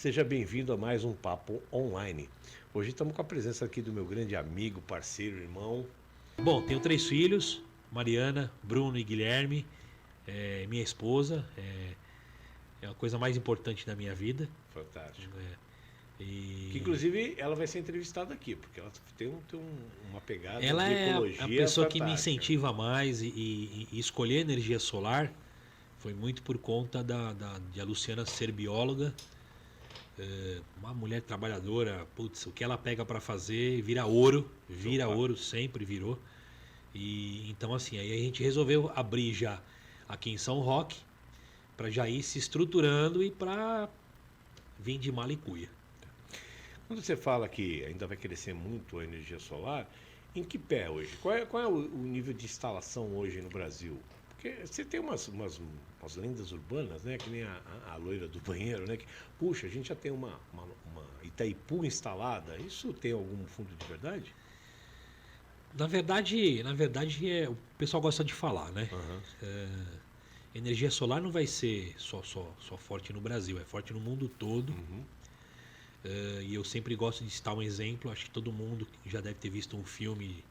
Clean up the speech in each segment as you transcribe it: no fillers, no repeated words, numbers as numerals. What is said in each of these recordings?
Seja bem-vindo a mais um Papo Online. Hoje estamos com a presença aqui do meu grande amigo, parceiro, irmão. Bom, tenho 3 filhos, Mariana, Bruno e Guilherme, minha esposa, é a coisa mais importante da minha vida. Fantástico. E Que, inclusive, ela vai ser entrevistada aqui, porque ela tem uma pegada ela de é ecologia a pessoa que me fantástica. incentiva mais e escolher energia solar foi muito por conta de a Luciana ser bióloga, uma mulher trabalhadora, putz, o que ela pega para fazer vira ouro, sempre virou. E então assim, aí a gente resolveu abrir já aqui em São Roque para já ir se estruturando e para vir de Malicuia. Quando você fala que ainda vai crescer muito a energia solar, em que pé hoje? Qual é o nível de instalação hoje no Brasil? Porque você tem umas lendas urbanas, né? Que nem a loira do banheiro, né? Que, puxa, a gente já tem uma Itaipu instalada. Isso tem algum fundo de verdade? Na verdade o pessoal gosta de falar, né? Uhum. Energia solar não vai ser só forte no Brasil, é forte no mundo todo. Uhum. E eu sempre gosto de citar um exemplo, acho que todo mundo já deve ter visto um filme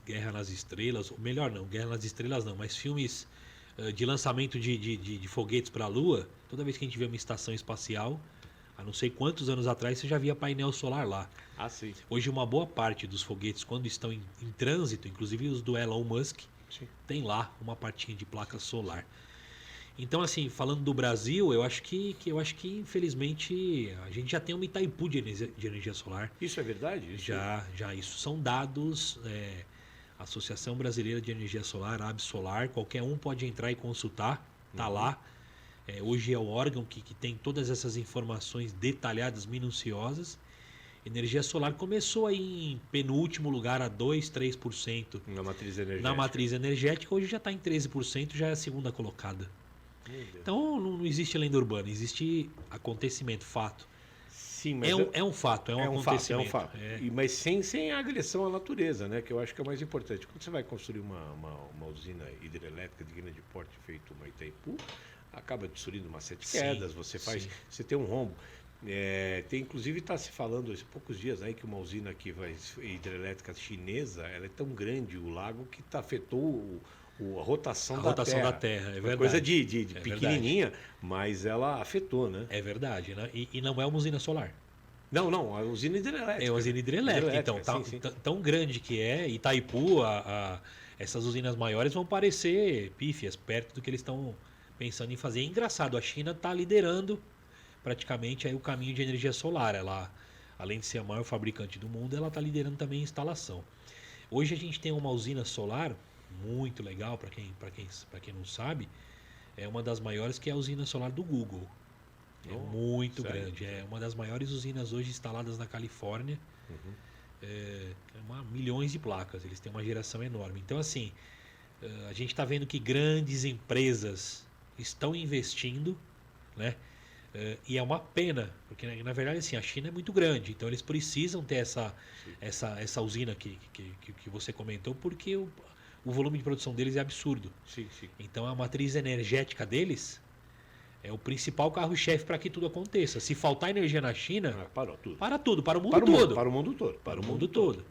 Guerra nas Estrelas, ou melhor não, Guerra nas Estrelas não, mas filmes de lançamento de foguetes para a Lua. Toda vez que a gente vê uma estação espacial, há não sei quantos anos atrás você já via painel solar lá. Ah, sim. Hoje uma boa parte dos foguetes, quando estão em trânsito, inclusive os do Elon Musk, Sim. tem lá uma partinha de placa solar. Então, assim, falando do Brasil, eu acho que infelizmente a gente já tem uma Itaipu de energia solar. Isso é verdade? Já isso são dados. Associação Brasileira de Energia Solar, Absolar, qualquer um pode entrar e consultar, tá lá. Hoje é o órgão que tem todas essas informações detalhadas, minuciosas. Energia solar começou aí em penúltimo lugar a 2-3% Na matriz energética. na matriz energética, hoje já está em 13%, já é a segunda colocada. Então não existe lenda urbana, existe acontecimento, fato. Sim, mas É um fato, é um acontecimento. Fato. Mas sem a agressão à natureza, né? Que eu acho que é o mais importante. Quando você vai construir uma usina hidrelétrica de grande porte feito uma Itaipu, acaba destruindo umas 7 quedas, você tem um rombo. Inclusive está se falando há poucos dias aí que uma usina hidrelétrica chinesa, ela é tão grande o lago que afetou a rotação da Terra. É verdade. Coisa de pequenininha, verdade. mas ela afetou, né? É verdade, né? E não é uma usina solar. Não, a usina hidrelétrica. É uma usina hidrelétrica. Então, sim. tão grande que é, Itaipu, essas usinas maiores vão parecer pífias, perto do que eles estão pensando em fazer. É engraçado, a China está liderando praticamente aí o caminho de energia solar. Ela, além de ser a maior fabricante do mundo, ela está liderando também a instalação. Hoje a gente tem uma usina solar muito legal, para quem não sabe, é uma das maiores, que é a usina solar do Google. Muito sério? grande, é uma das maiores usinas hoje instaladas na Califórnia. Milhões de placas, eles têm uma geração enorme. Então, assim, a gente está vendo que grandes empresas estão investindo, né? E é uma pena, porque na verdade assim, a China é muito grande, então eles precisam ter essa usina que você comentou, porque o volume de produção deles é absurdo. Sim. Então a matriz energética deles é o principal carro-chefe para que tudo aconteça. Se faltar energia na China, parou tudo. para tudo, para o mundo todo. Para o mundo todo. Para o mundo todo.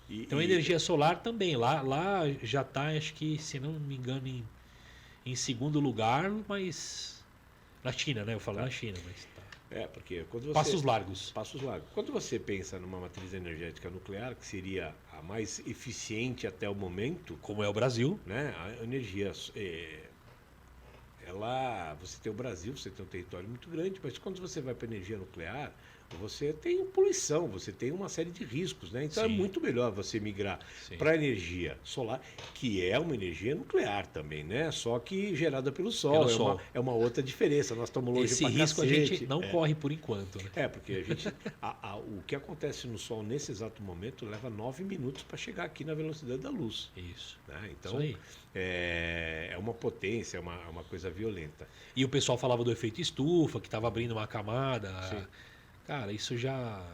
Então energia solar também. Lá já está, acho que, se não me engano, em segundo lugar, mas na China, né? Eu falo na China, mas tá. Porque quando você... Passos largos. Quando você pensa numa matriz energética nuclear, que seria a mais eficiente até o momento... Como é o Brasil. Né? A energia... Você tem o Brasil, você tem um território muito grande, mas quando você vai para a energia nuclear, você tem poluição, você tem uma série de riscos, né? Então é muito melhor você migrar para a energia solar, que é uma energia nuclear também, né? Só que gerada pelo sol. É uma outra diferença. Nós estamos longe Esse risco cacete. A gente não corre por enquanto, né? Porque a gente, o que acontece no sol nesse exato momento leva 9 minutos para chegar aqui na velocidade da luz. Isso. Né? Então isso aí. É uma potência, é uma coisa violenta. E o pessoal falava do efeito estufa, que estava abrindo uma camada. Sim. Cara, isso já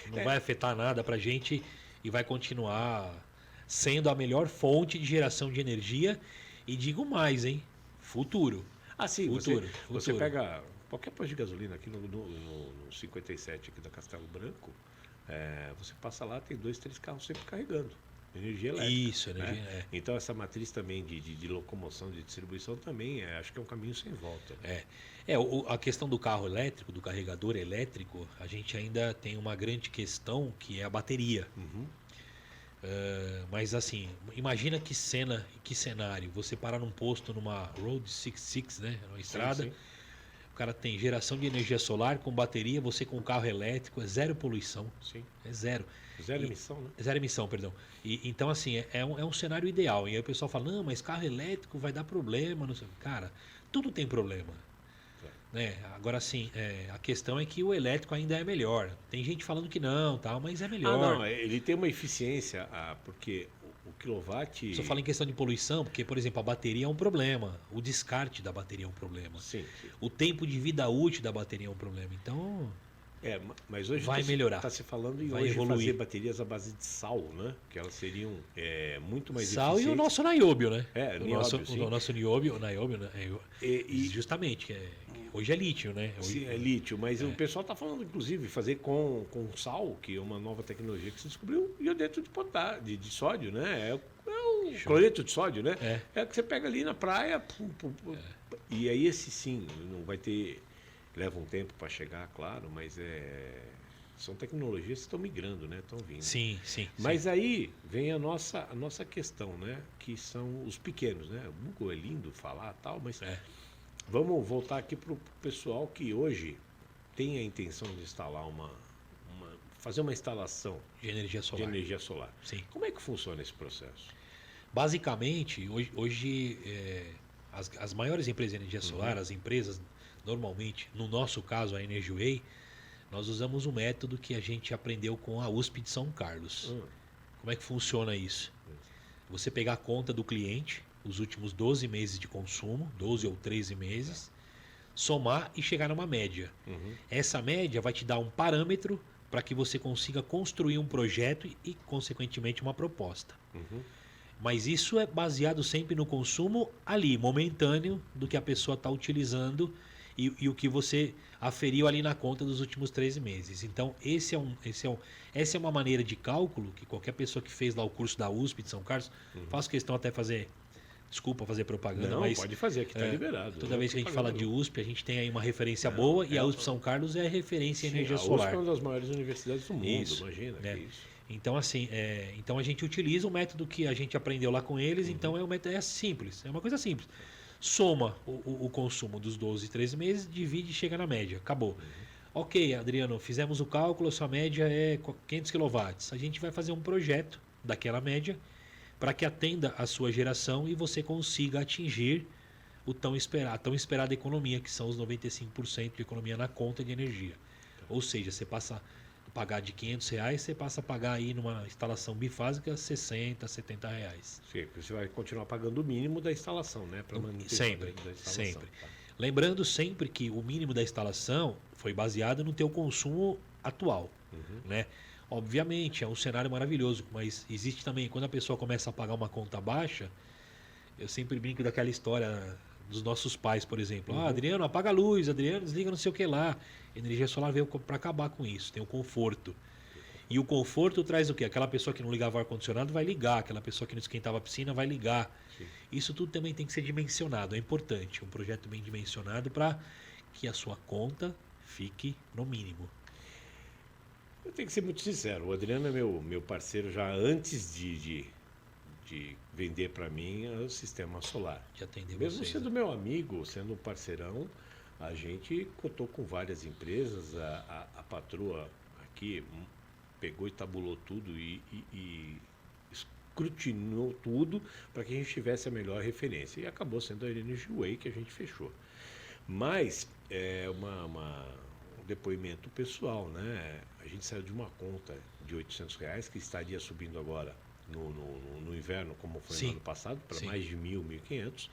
não vai afetar nada para a gente e vai continuar sendo a melhor fonte de geração de energia. E digo mais, hein? Futuro. Sim, futuro. Você pega qualquer posto de gasolina aqui no 57 aqui da Castelo Branco, você passa lá, tem 2, 3 carros sempre carregando. Energia elétrica. Isso, energia. Né? Então essa matriz também de locomoção, de distribuição também, acho que é um caminho sem volta. Né? A questão do carro elétrico, do carregador elétrico, a gente ainda tem uma grande questão que é a bateria. Uhum. Mas assim, imagina que cenário, você parar num posto numa Road 66, né, numa estrada, Sim. o cara tem geração de energia solar com bateria, você com carro elétrico, é zero poluição, Sim. é zero. Zero emissão, né? Zero emissão, perdão. Então assim, é um cenário ideal. E aí o pessoal fala, não, mas carro elétrico vai dar problema, não sei. Cara, tudo tem problema. Né? Agora sim, a questão é que o elétrico ainda é melhor. Tem gente falando que não, tal, mas é melhor. Não, ele tem uma eficiência, porque o quilowatt... Só falo em questão de poluição, porque, por exemplo, a bateria é um problema. O descarte da bateria é um problema. Sim. O tempo de vida útil da bateria é um problema. Então, mas hoje vai melhorar. Está se falando em vai hoje evoluir. fazer baterias à base de sal, né? Que elas seriam muito mais sal eficientes. e o nosso nióbio, né? O nosso nióbio, né? Justamente, hoje é lítio, né? Hoje, sim, é lítio, mas o pessoal está falando, inclusive, fazer com sal, que é uma nova tecnologia que se descobriu, iodeto de sódio, né? É o cloreto de sódio, né? É que você pega ali na praia, e aí esse sim, não vai ter... Leva um tempo para chegar, claro, mas são tecnologias que estão migrando, né? Estão vindo. Sim. Mas aí vem a nossa questão, né? Que são os pequenos, né? O Google é lindo falar tal, mas vamos voltar aqui para o pessoal que hoje tem a intenção de instalar fazer uma instalação de energia solar. Sim. Como é que funciona esse processo? Basicamente, hoje as maiores empresas de energia solar, as empresas normalmente, no nosso caso a Energiway, nós usamos um método que a gente aprendeu com a USP de São Carlos. Como é que funciona isso? Você pegar a conta do cliente, os últimos 12 meses de consumo, 12 ou 13 meses, somar e chegar numa média. Essa média vai te dar um parâmetro para que você consiga construir um projeto e, consequentemente, uma proposta. Mas isso é baseado sempre no consumo ali, momentâneo, do que a pessoa está utilizando e o que você aferiu ali na conta dos últimos 13 meses. Então, essa é uma maneira de cálculo que qualquer pessoa que fez lá o curso da USP de São Carlos, faço questão até fazer propaganda, não, mas pode fazer, aqui está liberado. Toda vez que a gente fala de USP, a gente tem aí uma referência boa, e a USP São Carlos é a referência em energia solar. A USP é uma das maiores universidades do mundo, imagina. Então, assim, então a gente utiliza o método que a gente aprendeu lá com eles, então o método é simples, é uma coisa simples. Soma o consumo dos 12 e 13 meses, divide e chega na média, acabou. Ok, Adriano, fizemos o cálculo, a sua média é 500 kW. A gente vai fazer um projeto daquela média para que atenda a sua geração e você consiga atingir a tão esperada economia, que são os 95% de economia na conta de energia. Ou seja, você passa a pagar de R$500, você passa a pagar aí numa instalação bifásica R$60, R$70. Sim, você vai continuar pagando o mínimo da instalação, né? Para sempre. Lembrando sempre que o mínimo da instalação foi baseado no teu consumo atual, né? Obviamente, é um cenário maravilhoso, mas existe também, quando a pessoa começa a pagar uma conta baixa, eu sempre brinco daquela história dos nossos pais, por exemplo. Adriano, apaga a luz, Adriano, desliga não sei o que lá. Energia solar veio para acabar com isso, tem o conforto. E o conforto traz o quê? Aquela pessoa que não ligava o ar-condicionado vai ligar, aquela pessoa que não esquentava a piscina vai ligar. Sim. Isso tudo também tem que ser dimensionado, é importante. Um projeto bem dimensionado para que a sua conta fique no mínimo. Eu tenho que ser muito sincero, o Adriano é meu parceiro já antes de vender para mim o sistema solar. De atender mesmo vocês, sendo meu amigo, sendo um parceirão, a gente cotou com várias empresas, a patroa aqui pegou e tabulou tudo e escrutinou tudo para que a gente tivesse a melhor referência. E acabou sendo a Energiway que a gente fechou. Mas é um depoimento pessoal, né? A gente saiu de uma conta de R$800 que estaria subindo agora no inverno, como foi no ano passado, para mais de 1.500.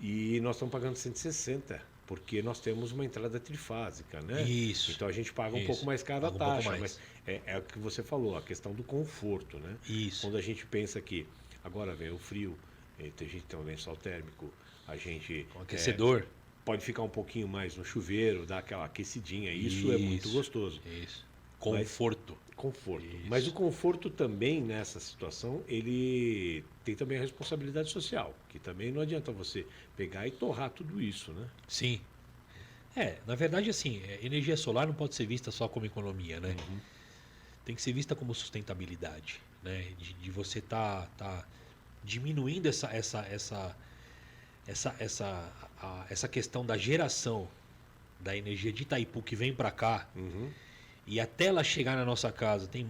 E nós estamos pagando 160, porque nós temos uma entrada trifásica, né? Isso. Então a gente paga um pouco mais caro a taxa, mas é o que você falou, a questão do conforto, né? Isso. Quando a gente pensa que agora vem o frio, a gente tem um lençol térmico, a gente... Um aquecedor. pode ficar um pouquinho mais no chuveiro, dar aquela aquecidinha. Isso é muito gostoso. Isso. Conforto. Conforto. Isso. Mas o conforto também, nessa situação, ele tem também a responsabilidade social, que também não adianta você pegar e torrar tudo isso, né? Sim. Na verdade, assim, energia solar não pode ser vista só como economia, né? Tem que ser vista como sustentabilidade, né? De você tá diminuindo essa questão da geração da energia de Itaipu que vem para cá. E até ela chegar na nossa casa tem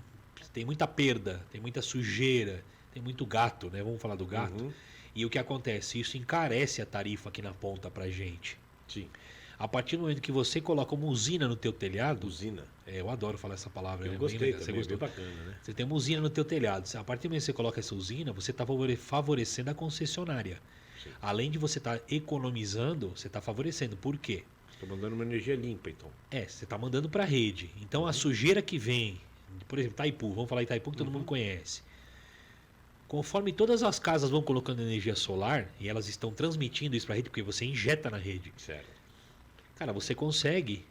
muita perda, tem muita sujeira, tem muito gato, né? Vamos falar do gato. E o que acontece? Isso encarece a tarifa aqui na ponta pra gente. Sim. A partir do momento que você coloca uma usina no teu telhado... Usina. Eu adoro falar essa palavra. Eu gostei também, você gostou? Bem bacana, né? Você tem uma usina no teu telhado. A partir do momento que você coloca essa usina, você está favorecendo a concessionária. Sim. Além de você estar economizando, você está favorecendo. Por quê? Estou mandando uma energia limpa, então. Você está mandando para a rede. Então a sujeira que vem, por exemplo, Itaipu, vamos falar Itaipu que todo mundo conhece. Conforme todas as casas vão colocando energia solar e elas estão transmitindo isso para a rede, porque você injeta na rede. Certo. Cara, você consegue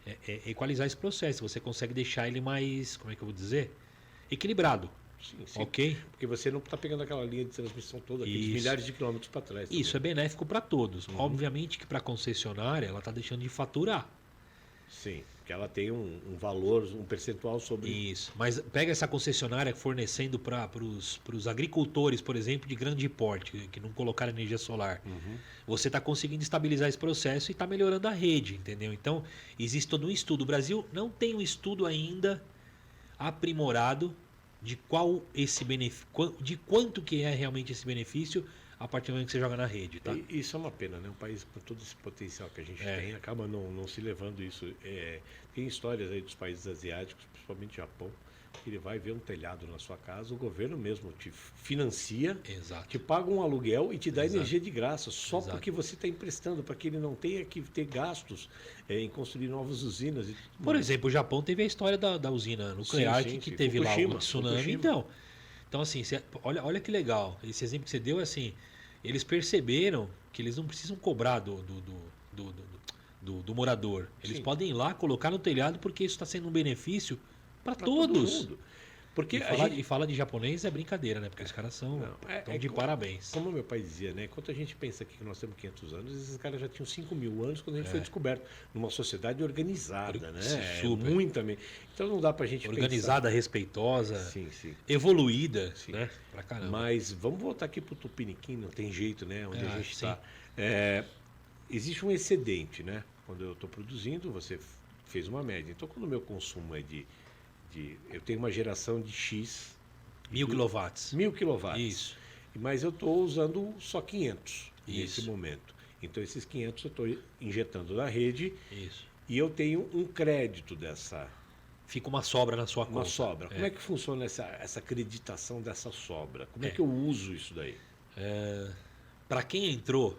equalizar esse processo, você consegue deixar ele mais, como é que eu vou dizer? Equilibrado. Sim, sim. Ok? Porque você não está pegando aquela linha de transmissão toda, aqueles milhares de quilômetros para trás. Isso é benéfico para todos. Obviamente que para a concessionária ela está deixando de faturar. Sim, porque ela tem um valor, um percentual sobre... Isso, mas pega essa concessionária fornecendo para os agricultores, por exemplo, de grande porte, que não colocaram energia solar. Você está conseguindo estabilizar esse processo e está melhorando a rede, entendeu? Então, existe todo um estudo. O Brasil não tem um estudo ainda aprimorado de qual esse benefício, de quanto que é realmente esse benefício a partir do momento que você joga na rede, tá? Isso é uma pena, né? Um país com todo esse potencial que a gente tem acaba não se levando isso. Tem histórias aí dos países asiáticos, principalmente Japão, que ele vai ver um telhado na sua casa, o governo mesmo te financia, te paga um aluguel e te dá energia de graça, só porque você está emprestando, para que ele não tenha que ter gastos em construir novas usinas. Por exemplo, o Japão teve a história da usina nuclear que teve Fukushima, lá o tsunami. Então assim, olha que legal. Esse exemplo que você deu, assim, eles perceberam que eles não precisam cobrar do morador. Eles podem ir lá, colocar no telhado, porque isso está sendo um benefício para todos. Todo mundo. Porque e falar de japonês é brincadeira, né? Porque os caras são de parabéns. Como meu pai dizia, né? Enquanto a gente pensa aqui que nós temos 500 anos, esses caras já tinham 5.000 anos quando a gente foi descoberto. Numa sociedade organizada, né? Super. Muita. Então não dá pra gente organizada, pensar... respeitosa, sim. Evoluída, né? Pra caramba. Mas vamos voltar aqui pro Tupiniquim, não tem jeito, né? Onde a gente está. Existe um excedente, né? Quando eu estou produzindo, você fez uma média. Então, quando o meu consumo é eu tenho uma geração de X... 1000 quilowatts. 1000 quilowatts. Isso. Mas eu estou usando só 500 nesse momento. Então, esses 500 eu estou injetando na rede. Isso. E eu tenho um crédito dessa... Fica uma sobra na sua conta. Uma sobra. Como é que funciona essa acreditação dessa sobra? Como é que eu uso isso daí? Para quem entrou,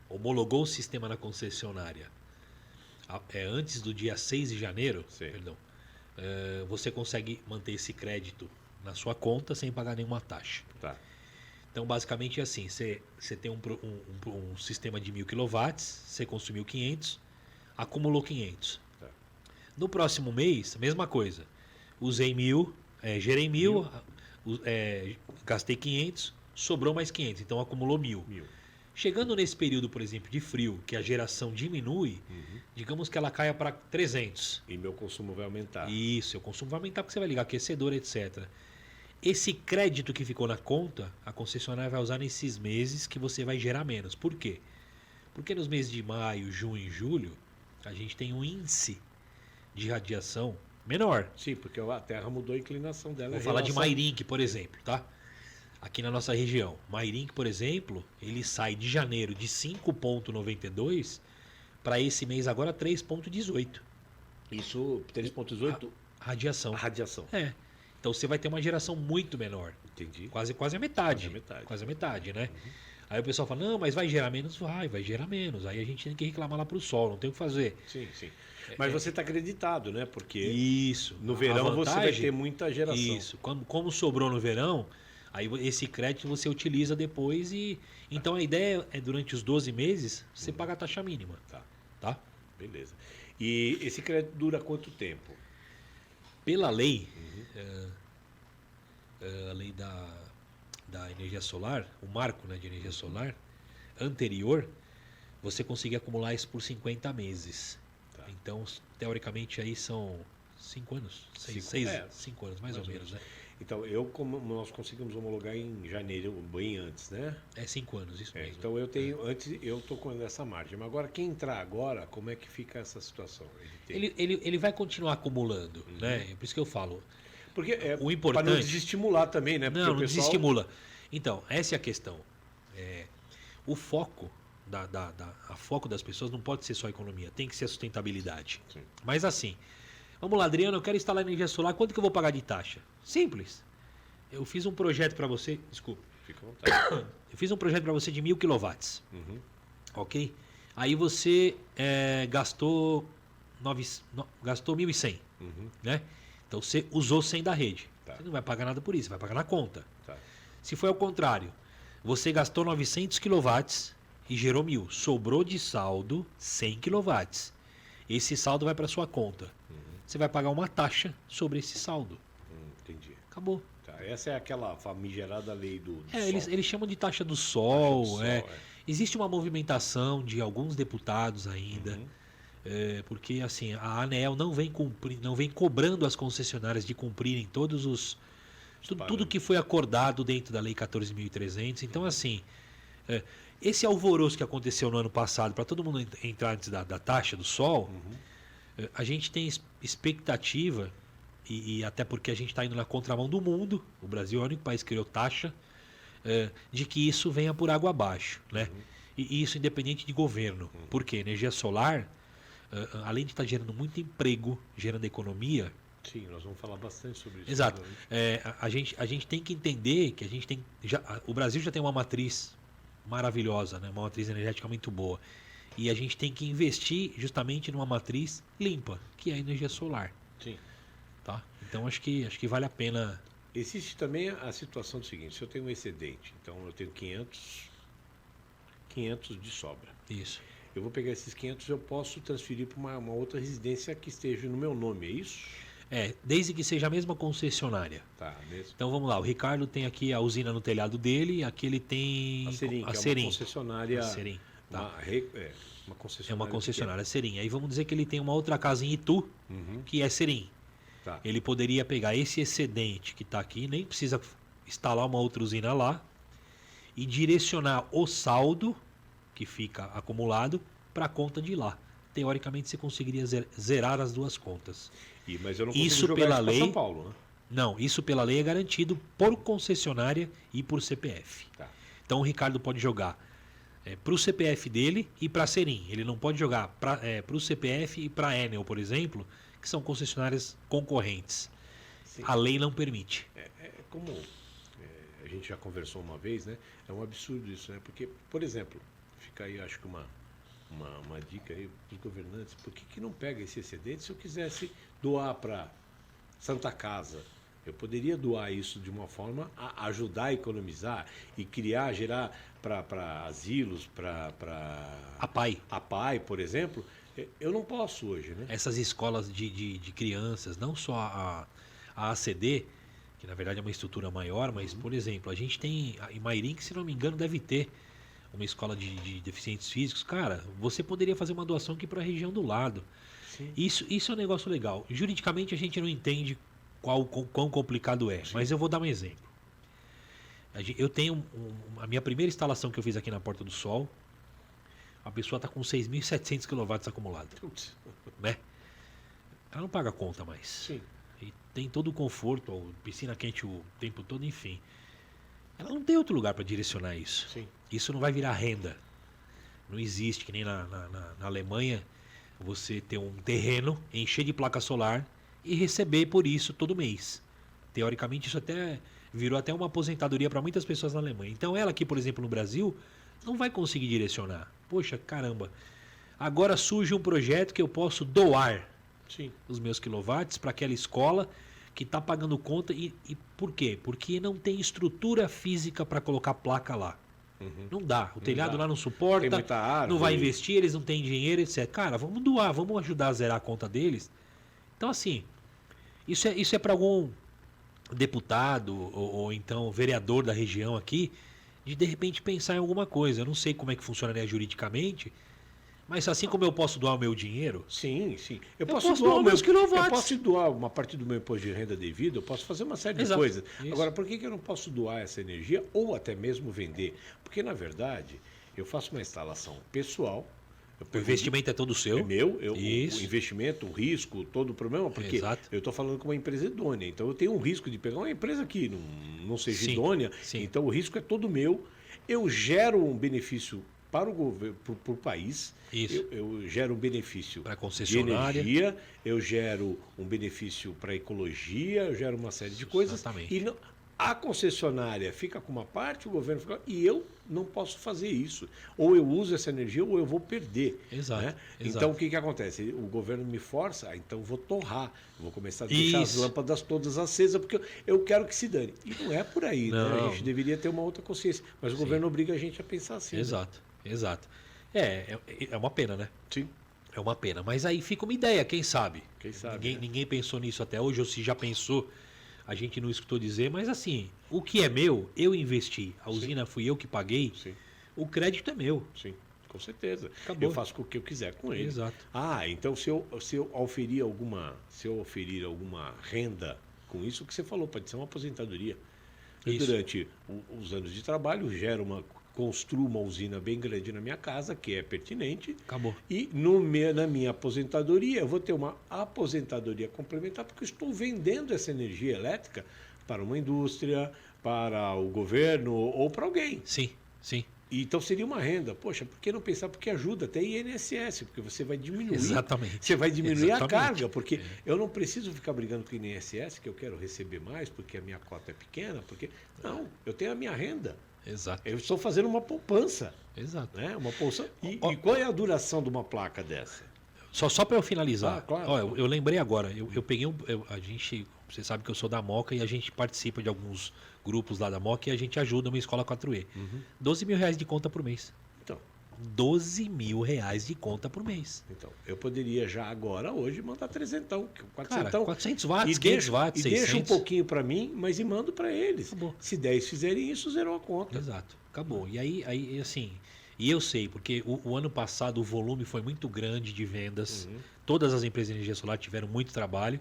homologou o sistema na concessionária antes do dia 6 de janeiro, perdão, você consegue manter esse crédito na sua conta sem pagar nenhuma taxa. Tá. Então, basicamente é assim, você tem um sistema de 1000 quilowatts, você consumiu 500, acumulou 500. Tá. No próximo mês, a mesma coisa. Usei 1000, gerei 1000, gastei 500, sobrou mais 500, então acumulou 1000. Chegando nesse período, por exemplo, de frio, que a geração diminui, digamos que ela caia para 300. E meu consumo vai aumentar. Isso, seu consumo vai aumentar porque você vai ligar aquecedor, etc. Esse crédito que ficou na conta, a concessionária vai usar nesses meses que você vai gerar menos. Por quê? Porque nos meses de maio, junho e julho, a gente tem um índice de radiação menor. Sim, porque a Terra mudou a inclinação dela. Vou falar de Mairink, por exemplo, tá? Aqui na nossa região. Mairink, por exemplo, ele sai de janeiro de 5,92 para esse mês agora 3,18. Isso, 3,18? Radiação. A radiação. Então você vai ter uma geração muito menor. Entendi. Quase a metade. Quase a metade, né? Aí o pessoal fala, não, mas vai gerar menos? Vai gerar menos. Aí a gente tem que reclamar lá pro sol, não tem o que fazer. Sim. Mas você está acreditado, né? Porque isso. No verão você vai ter muita geração. Isso. Como sobrou no verão, aí esse crédito você utiliza depois e... Então a ideia é, durante os 12 meses, você paga a taxa mínima. Tá. tá? Beleza. E esse crédito dura quanto tempo? Pela lei, a lei da energia solar, o marco, né, de energia solar anterior, você conseguia acumular isso por 50 meses. Tá. Então, teoricamente, aí são 5 anos. 5 anos, mais ou menos, né? Então, como nós conseguimos homologar em janeiro, bem antes, né? É 5 anos, isso mesmo. Então eu tô com essa margem. Mas agora, quem entrar agora, como é que fica essa situação? Ele vai continuar acumulando, né? Por isso que eu falo. Porque o importante... para não desestimular também, né? Porque não desestimula. Então, essa é a questão. O foco a foco das pessoas não pode ser só a economia, tem que ser a sustentabilidade. Sim. Mas assim, vamos lá, Adriano, eu quero instalar energia solar, quanto que eu vou pagar de taxa? Simples. Eu fiz um projeto para você, desculpa. Fica à vontade. Eu fiz um projeto para você de 1.000 kW. Ok? Aí você gastou 1.100, né? Então você usou 100 da rede. Tá. Você não vai pagar nada por isso, vai pagar na conta. Tá. Se foi ao contrário, você gastou 900 kW e gerou 1.000. Sobrou de saldo 100 kW. Esse saldo vai para sua conta. Você vai pagar uma taxa sobre esse saldo. Entendi. Acabou. Tá. Essa é aquela famigerada lei do sol. Eles chamam de taxa do sol. Taxa do sol, Existe uma movimentação de alguns deputados ainda, porque assim a ANEEL não vem cobrando as concessionárias de cumprirem todos tudo que foi acordado dentro da Lei 14.300. Então, assim, esse alvoroço que aconteceu no ano passado, para todo mundo entrar antes da taxa do sol, a gente tem expectativa, e até porque a gente está indo na contramão do mundo, o Brasil é o único país que criou taxa, de que isso venha por água abaixo, né? E isso independente de governo. Porque energia solar, além de estar gerando muito emprego, gerando economia... Sim, nós vamos falar bastante sobre isso. Exato. A gente tem que entender que o Brasil já tem uma matriz maravilhosa, né? Uma matriz energética muito boa. E a gente tem que investir justamente numa matriz limpa, que é a energia solar. Sim. Tá? Então acho que vale a pena. Existe também a situação do seguinte: se eu tenho um excedente, então eu tenho 500 de sobra. Isso. Eu vou pegar esses 500 e eu posso transferir para uma outra residência que esteja no meu nome, é isso? Desde que seja a mesma concessionária. Tá, mesmo. Então vamos lá, o Ricardo tem aqui a usina no telhado dele, aqui ele tem A Serim, que é uma concessionária. A Serim, tá. Uma concessionária. É uma concessionária, Serim. Aí vamos dizer que ele tem uma outra casa em Itu, que é Serim. Tá. Ele poderia pegar esse excedente que está aqui, nem precisa instalar uma outra usina lá, e direcionar o saldo que fica acumulado para a conta de lá. Teoricamente você conseguiria zerar as duas contas. Mas eu não consigo Isso jogar pela isso pra lei, São Paulo, né? Não, isso pela lei é garantido por concessionária e por CPF. Tá. Então o Ricardo pode jogar para o CPF dele e para a Serim. Ele não pode jogar para o CPF e para a Enel, por exemplo, que são concessionárias concorrentes. Sim. A lei não permite. Como a gente já conversou uma vez, né? É um absurdo isso, né? Porque, por exemplo, fica aí, acho que uma dica aí para os governantes: por que não pega esse excedente? Se eu quisesse doar para Santa Casa, eu poderia doar isso de uma forma a ajudar a economizar e gerar para asilos, para A PAI. a PAI, por exemplo. Eu não posso hoje, né? Essas escolas de crianças, não só a ACD, que na verdade é uma estrutura maior, mas, por exemplo, a gente tem em Mairim, que se não me engano deve ter uma escola de deficientes físicos. Cara, você poderia fazer uma doação aqui para a região do lado. Sim. Isso é um negócio legal. Juridicamente a gente não entende quão complicado é, mas eu vou dar um exemplo. Eu tenho a minha primeira instalação que eu fiz aqui na Porta do Sol, a pessoa está com 6.700 kW acumulado. Putz. Né? Ela não paga conta mais. Sim. E tem todo o conforto, piscina quente o tempo todo, enfim. Ela não tem outro lugar para direcionar isso. Sim. Isso não vai virar renda. Não existe, que nem na Alemanha, você ter um terreno, encher de placa solar e receber por isso todo mês. Teoricamente, isso virou até uma aposentadoria para muitas pessoas na Alemanha. Então, ela aqui, por exemplo, no Brasil, não vai conseguir direcionar. Poxa, caramba, agora surge um projeto que eu posso doar os meus quilowatts para aquela escola que está pagando conta. E por quê? Porque não tem estrutura física para colocar placa lá. Não dá. O telhado dá. lá não Tem suporta, muita árvore. não vai investir, eles não têm dinheiro, etc. Cara, vamos doar, vamos ajudar a zerar a conta deles. Então, assim, isso é para algum deputado ou então vereador da região aqui, de repente pensar em alguma coisa. Eu não sei como é que funcionaria juridicamente, mas assim como eu posso doar o meu dinheiro, Sim, sim. Eu posso doar doar o meu meus quilowatts. Eu posso doar uma parte do meu imposto de renda devido, eu posso fazer uma série de Exato, coisas. isso. Agora, por que eu não posso doar essa energia ou até mesmo vender? Porque, na verdade, eu faço uma instalação pessoal. o investimento é todo é seu. meu, o Isso. investimento, o risco, todo o problema, porque Exato. eu estou falando com uma empresa idônea. Então, eu tenho um risco de pegar uma empresa que não seja Sim, idônea. sim. Então, o risco é todo meu. Eu gero um benefício para o governo, para o país. Isso. Eu gero um benefício Pra de concessionária. energia, eu gero um benefício para a ecologia, eu gero uma série de coisas. Exatamente. E a concessionária fica com uma parte, o governo fica. E eu não posso fazer isso. Ou eu uso essa energia ou eu vou perder. Exato, Né? exato. Então o que acontece? O governo me força, então eu vou torrar. Eu vou começar a deixar as Isso. lâmpadas todas acesas, porque eu quero que se dane. E não é por aí, né? Não. A gente deveria ter uma outra consciência. Mas o Sim. governo obriga a gente a pensar assim. né? Exato, exato. É uma pena, né? Sim. É uma pena. Mas aí fica uma ideia, quem sabe? Quem sabe, né? Ninguém pensou nisso até hoje, ou se já pensou, a gente não escutou dizer, mas assim, o que é meu, eu investi. A usina fui eu que paguei, Sim. o crédito é meu. Sim, com certeza. Acabou. Eu faço o que eu quiser com ele. Exato. Ah, então se eu oferir alguma renda com isso, o que você falou, pode ser uma aposentadoria. Eu, Isso. durante os anos de trabalho, construo uma usina bem grande na minha casa, que é pertinente. Acabou. E na minha aposentadoria, eu vou ter uma aposentadoria complementar, porque eu estou vendendo essa energia elétrica para uma indústria, para o governo ou para alguém. Sim, sim. Então seria uma renda. Poxa, por que não pensar? Porque ajuda até INSS, porque você vai diminuir. Exatamente. Você vai diminuir a Exatamente. carga, porque eu não preciso ficar brigando com o INSS, que eu quero receber mais, porque a minha cota é pequena, porque. Não, eu tenho a minha renda. Exato. Eu estou fazendo uma poupança. Exato. Né? Uma poupança. E Ó, qual é a duração de uma placa dessa? Só para eu finalizar, Ah, claro. ó, eu lembrei agora, eu peguei a gente, você sabe que eu sou da Moca e a gente participa de alguns grupos lá da Moca e a gente ajuda uma escola 4E. R$ 12.000 de conta por mês. Então, R$ 12.000 de conta por mês. eu poderia já agora, hoje, mandar 300, 400. Cara, 400 watts, E 500 watts, deixa 600. um pouquinho para mim, mas mando para eles. Acabou. Se 10 fizerem isso, zerou a conta. Exato, acabou. E aí assim, e eu sei, porque o ano passado o volume foi muito grande de vendas, todas as empresas de energia solar tiveram muito trabalho,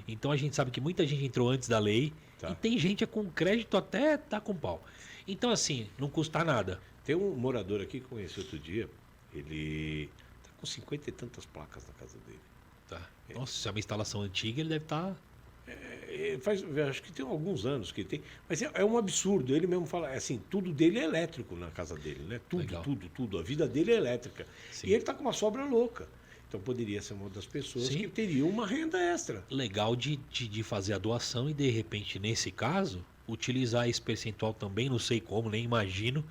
então a gente sabe que muita gente entrou antes da lei, Tá. e tem gente com crédito até tá com pau. Então assim, não custa nada. Tem um morador aqui que eu conheci outro dia, ele está com 50 e tantas placas na casa dele. Tá. Nossa, se é uma instalação antiga, ele deve estar... Acho que tem alguns anos que ele tem, mas é um absurdo. Ele mesmo fala, assim, tudo dele é elétrico na casa dele, né? Legal. Tudo. A vida dele é elétrica. Sim. E ele está com uma sobra louca. Então poderia ser uma das pessoas Sim. que teria uma renda extra. Legal de fazer a doação e de repente, nesse caso, utilizar esse percentual também, não sei como, nem imagino,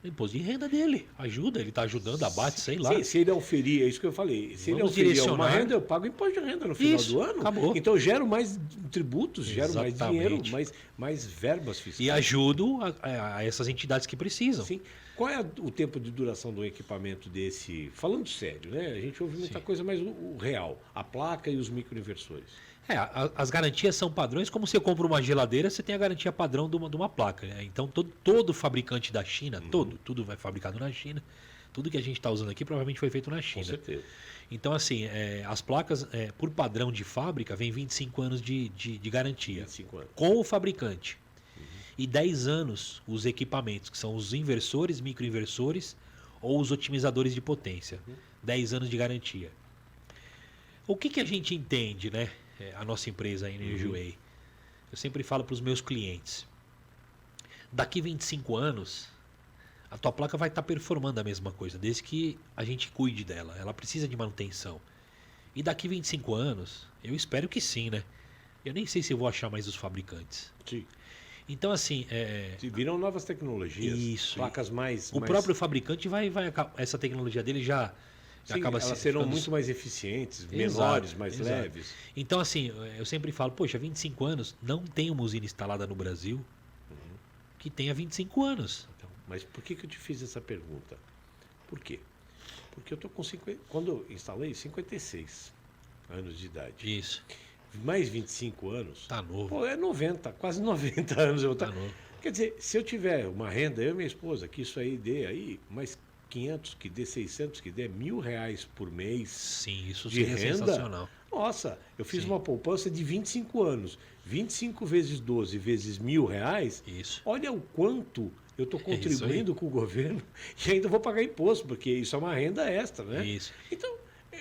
no imposto de renda dele. Ajuda, ele está ajudando, abate, sei lá. Sim, se ele oferir, é isso que eu falei, se ele Vamos oferir direcionar. alguma renda, eu pago imposto de renda no final Isso, do ano. acabou. Então eu gero mais tributos, gero mais Exatamente. dinheiro, mais verbas fiscais. E ajudo a essas entidades que precisam. Sim. Qual é o tempo de duração de um equipamento desse? Falando sério, né? A gente ouve muita coisa, mas o real, a placa e os microinversores. As garantias são padrões, como você compra uma geladeira, você tem a garantia padrão de uma placa. Né? Então, todo fabricante da China, tudo vai fabricado na China. Tudo que a gente está usando aqui provavelmente foi feito na Com China. certeza. Então, assim, as placas, por padrão de fábrica, vem 25 anos de garantia. 25 anos. Com o fabricante. E 10 anos os equipamentos, que são os inversores, microinversores ou os otimizadores de potência. 10 anos de garantia. O que a gente entende, né? A nossa empresa, a EnergyWay. Eu sempre falo para os meus clientes. Daqui 25 anos, a tua placa vai estar performando a mesma coisa, desde que a gente cuide dela. Ela precisa de manutenção. E daqui 25 anos, eu espero que sim, né? Eu nem sei se eu vou achar mais os fabricantes. Sim. Então, assim... Viram novas tecnologias. Isso. Placas mais... O próprio fabricante vai essa tecnologia dele já Sim, acaba elas serão muito mais eficientes, Exato, menores, mais exato. leves. Então, assim, eu sempre falo, poxa, 25 anos, não tem uma usina instalada no Brasil que tenha 25 anos. Mas por que eu te fiz essa pergunta? Por quê? Porque eu tô com quando eu instalei 56 anos de idade. Isso. Mais 25 anos. Tá novo. Pô, é 90, quase 90 anos eu vou Tá novo. Quer dizer, se eu tiver uma renda, eu e minha esposa, que isso aí dê aí, mais 500, que dê 600, que dê R$ 1.000 por mês. Sim, isso de seria renda, sensacional. Nossa, eu fiz Sim. uma poupança de 25 anos. 25 vezes 12 vezes R$ 1.000. Isso. Olha o quanto eu estou É isso contribuindo com o governo e ainda vou pagar imposto, porque isso é uma renda extra, né? Isso. Então,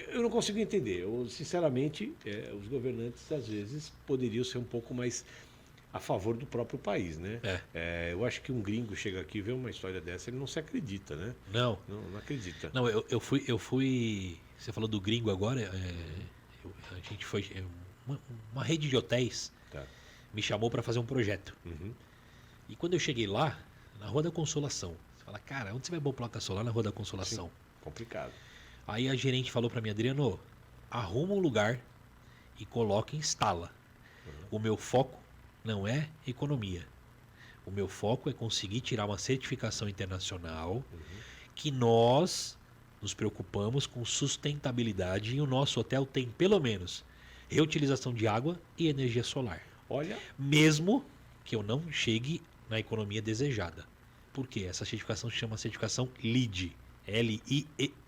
eu não consigo entender. Eu, sinceramente, os governantes, às vezes, poderiam ser um pouco mais a favor do próprio país, né? Eu acho que um gringo chega aqui e vê uma história dessa, ele não se acredita, né? Não. Não acredita. Não, eu fui. Você falou do gringo agora. A gente foi. Uma rede de hotéis Tá. me chamou para fazer um projeto. Uhum. E quando eu cheguei lá, na Rua da Consolação, você fala, cara, onde você vai pôr placa solar na Rua da Consolação? Sim, complicado. Aí a gerente falou para mim, Adriano, arruma um lugar e coloca e instala. O meu foco não é economia. O meu foco é conseguir tirar uma certificação internacional que nós nos preocupamos com sustentabilidade e o nosso hotel tem pelo menos reutilização de água e energia solar. Olha, Mesmo que eu não chegue na economia desejada. Por quê? Essa certificação se chama certificação LEED.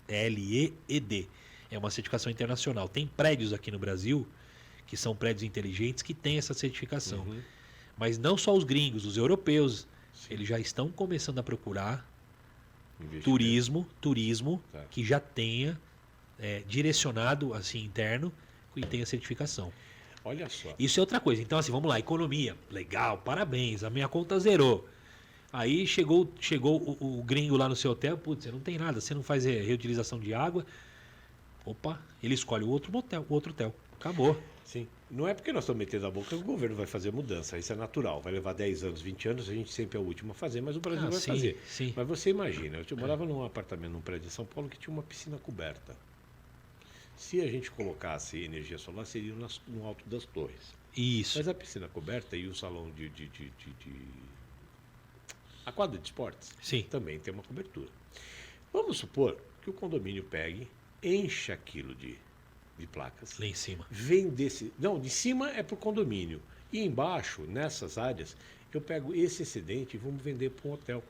L-E-E-D. É uma certificação internacional. Tem prédios aqui no Brasil, que são prédios inteligentes, que têm essa certificação. Mas não só os gringos, os europeus, eles já estão começando a procurar turismo Tá. que já tenha direcionado assim interno e tenha certificação. olha só. Isso é outra coisa. Então, assim, vamos lá, economia. Legal, parabéns, a minha conta zerou. Aí chegou o gringo lá no seu hotel, putz, você não tem nada, você não faz reutilização de água. Opa, ele escolhe o outro hotel. Acabou. Sim. Não é porque nós estamos metendo a boca que o governo vai fazer mudança. Isso é natural. Vai levar 10 anos, 20 anos, a gente sempre é o último a fazer, mas o Brasil vai sim, fazer. sim. Mas você imagina, eu morava num apartamento, num prédio de São Paulo que tinha uma piscina coberta. Se a gente colocasse energia solar, seria no alto das torres. Isso. Mas a piscina coberta e o salão a quadra de esportes Sim. também tem uma cobertura. Vamos supor que o condomínio pegue, encha aquilo de placas, Lá em cima. vendesse. Não, de cima é para o condomínio. E embaixo, nessas áreas, eu pego esse excedente e vamos vender para um hotel.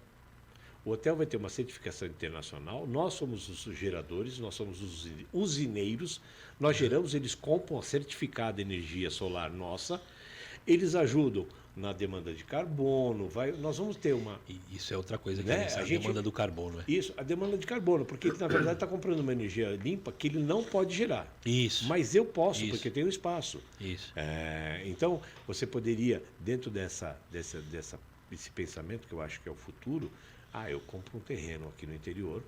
O hotel vai ter uma certificação internacional, nós somos os geradores, nós somos os usineiros, nós geramos, eles compram a certificada energia solar nossa, eles ajudam na demanda de carbono, nós vamos ter uma... E isso é outra coisa que Né? a A gente- demanda do carbono. Isso, a demanda de carbono, porque ele, na verdade, está comprando uma energia limpa que ele não pode gerar. Isso. Mas eu posso, Isso. porque tem o espaço. Isso. Então, você poderia, dentro desse pensamento, que eu acho que é o futuro, eu compro um terreno aqui no interior,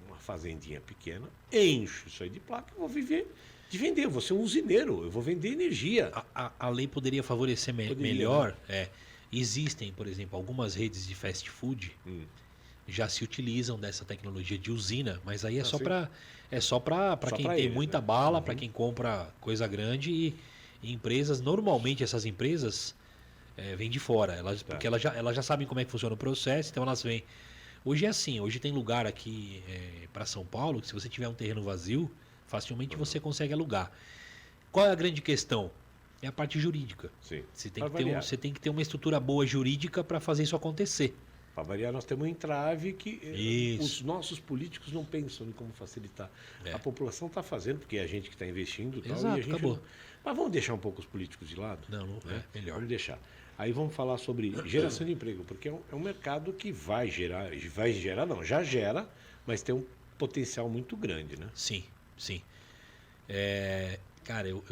uma fazendinha pequena, encho isso aí de placa e vou viver de vender. Eu vou ser um usineiro, eu vou vender energia. A lei poderia favorecer Poderia, melhor. Existem, por exemplo, algumas redes de fast food já se utilizam dessa tecnologia de usina, mas aí é só sim. para Só quem pra tem eles, muita né? bala, para quem compra coisa grande e empresas. Normalmente essas empresas vêm de fora, porque elas já sabem como é que funciona o processo, então elas vêm. Hoje é assim, hoje tem lugar aqui para São Paulo que se você tiver um terreno vazio, facilmente você consegue alugar. Qual é a grande questão? É a parte jurídica. Sim. Você Pra tem, variar. você tem que ter uma estrutura boa jurídica para fazer isso acontecer. Para variar, nós temos um entrave que Isso. os nossos políticos não pensam em como facilitar. A população está fazendo, porque é a gente que está investindo e tal, Exato, e a gente acabou. não... Mas vamos deixar um pouco os políticos de lado? Não, né? melhor. Vamos deixar. Aí vamos falar sobre geração de emprego, porque é um mercado que vai gerar não, já gera, mas tem um potencial muito grande, né? Sim, sim. Cara, eu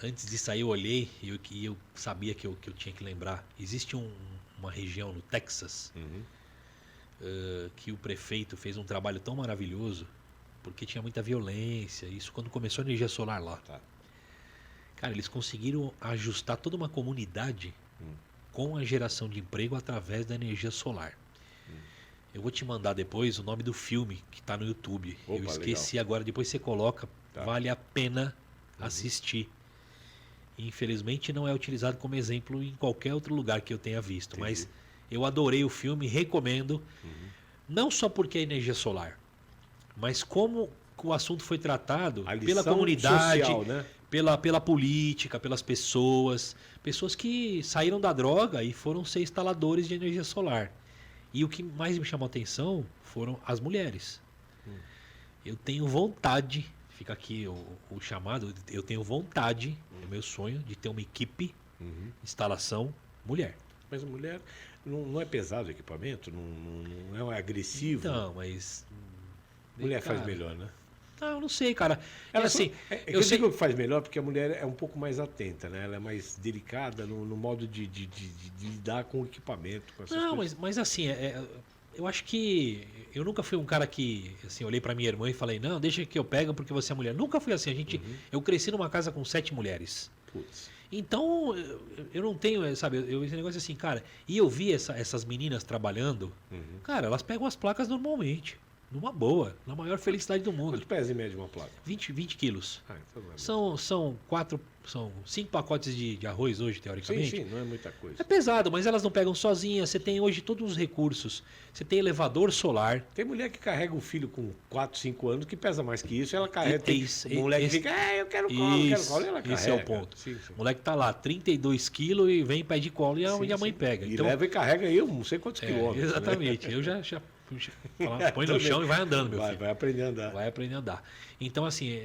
antes de sair eu olhei e eu sabia que eu tinha que lembrar. Existe uma região no Texas que o prefeito fez um trabalho tão maravilhoso porque tinha muita violência. Isso quando começou a energia solar lá. Tá. Cara, eles conseguiram ajustar toda uma comunidade com a geração de emprego através da energia solar. Eu vou te mandar depois o nome do filme que está no YouTube. Opa, Eu esqueci agora, depois você coloca. Tá. Vale a pena assistir. Infelizmente não é utilizado como exemplo em qualquer outro lugar que eu tenha visto, Entendi. mas Eu adorei o filme, recomendo. Não só porque é energia solar, mas como o assunto foi tratado A pela lição comunidade, social, né? pela política, pelas pessoas. Pessoas que saíram da droga e foram ser instaladores de energia solar. E o que mais me chamou a atenção foram as mulheres. Eu tenho vontade, fica aqui o chamado, eu tenho vontade, é meu sonho, de ter uma equipe de instalação mulher. Mas a mulher não é pesado o equipamento, não é agressivo. Não, mas... Mulher faz cara, melhor, né? Não, não sei, cara. Ela assim, eu digo que faz melhor porque a mulher é um pouco mais atenta, né? Ela é mais delicada no modo de lidar com o equipamento, com essas Não, coisas. mas assim, eu acho que eu nunca fui um cara que, assim, olhei pra minha irmã e falei, não, deixa que eu pego porque você é mulher. Nunca fui assim. Eu cresci numa casa com 7 mulheres. Putz. Então, eu não tenho, sabe, esse negócio assim, cara. E eu vi essas meninas trabalhando, cara, elas pegam as placas normalmente, numa boa, na maior felicidade do mundo. Quanto pesa em média uma placa? 20 quilos. Ah, então não é São 5 pacotes de arroz hoje, teoricamente. sim, não é muita coisa. É pesado, mas elas não pegam sozinhas. Você tem hoje todos os recursos. Você tem elevador solar. Tem mulher que carrega um filho com 4, 5 anos que pesa mais que isso, ela carrega. Isso, O moleque esse- fica, eu quero colo, eu quero colo, e ela carrega. Esse é o ponto. Sim, sim. O moleque tá lá, 32 quilos e vem pede colo e a mãe Sim. pega. E Então, leva e carrega aí, eu não sei quantos quilômetros. Né? exatamente. Eu já põe no chão e vai andando, meu filho. Vai aprender a andar. Vai aprender a andar. Então, assim,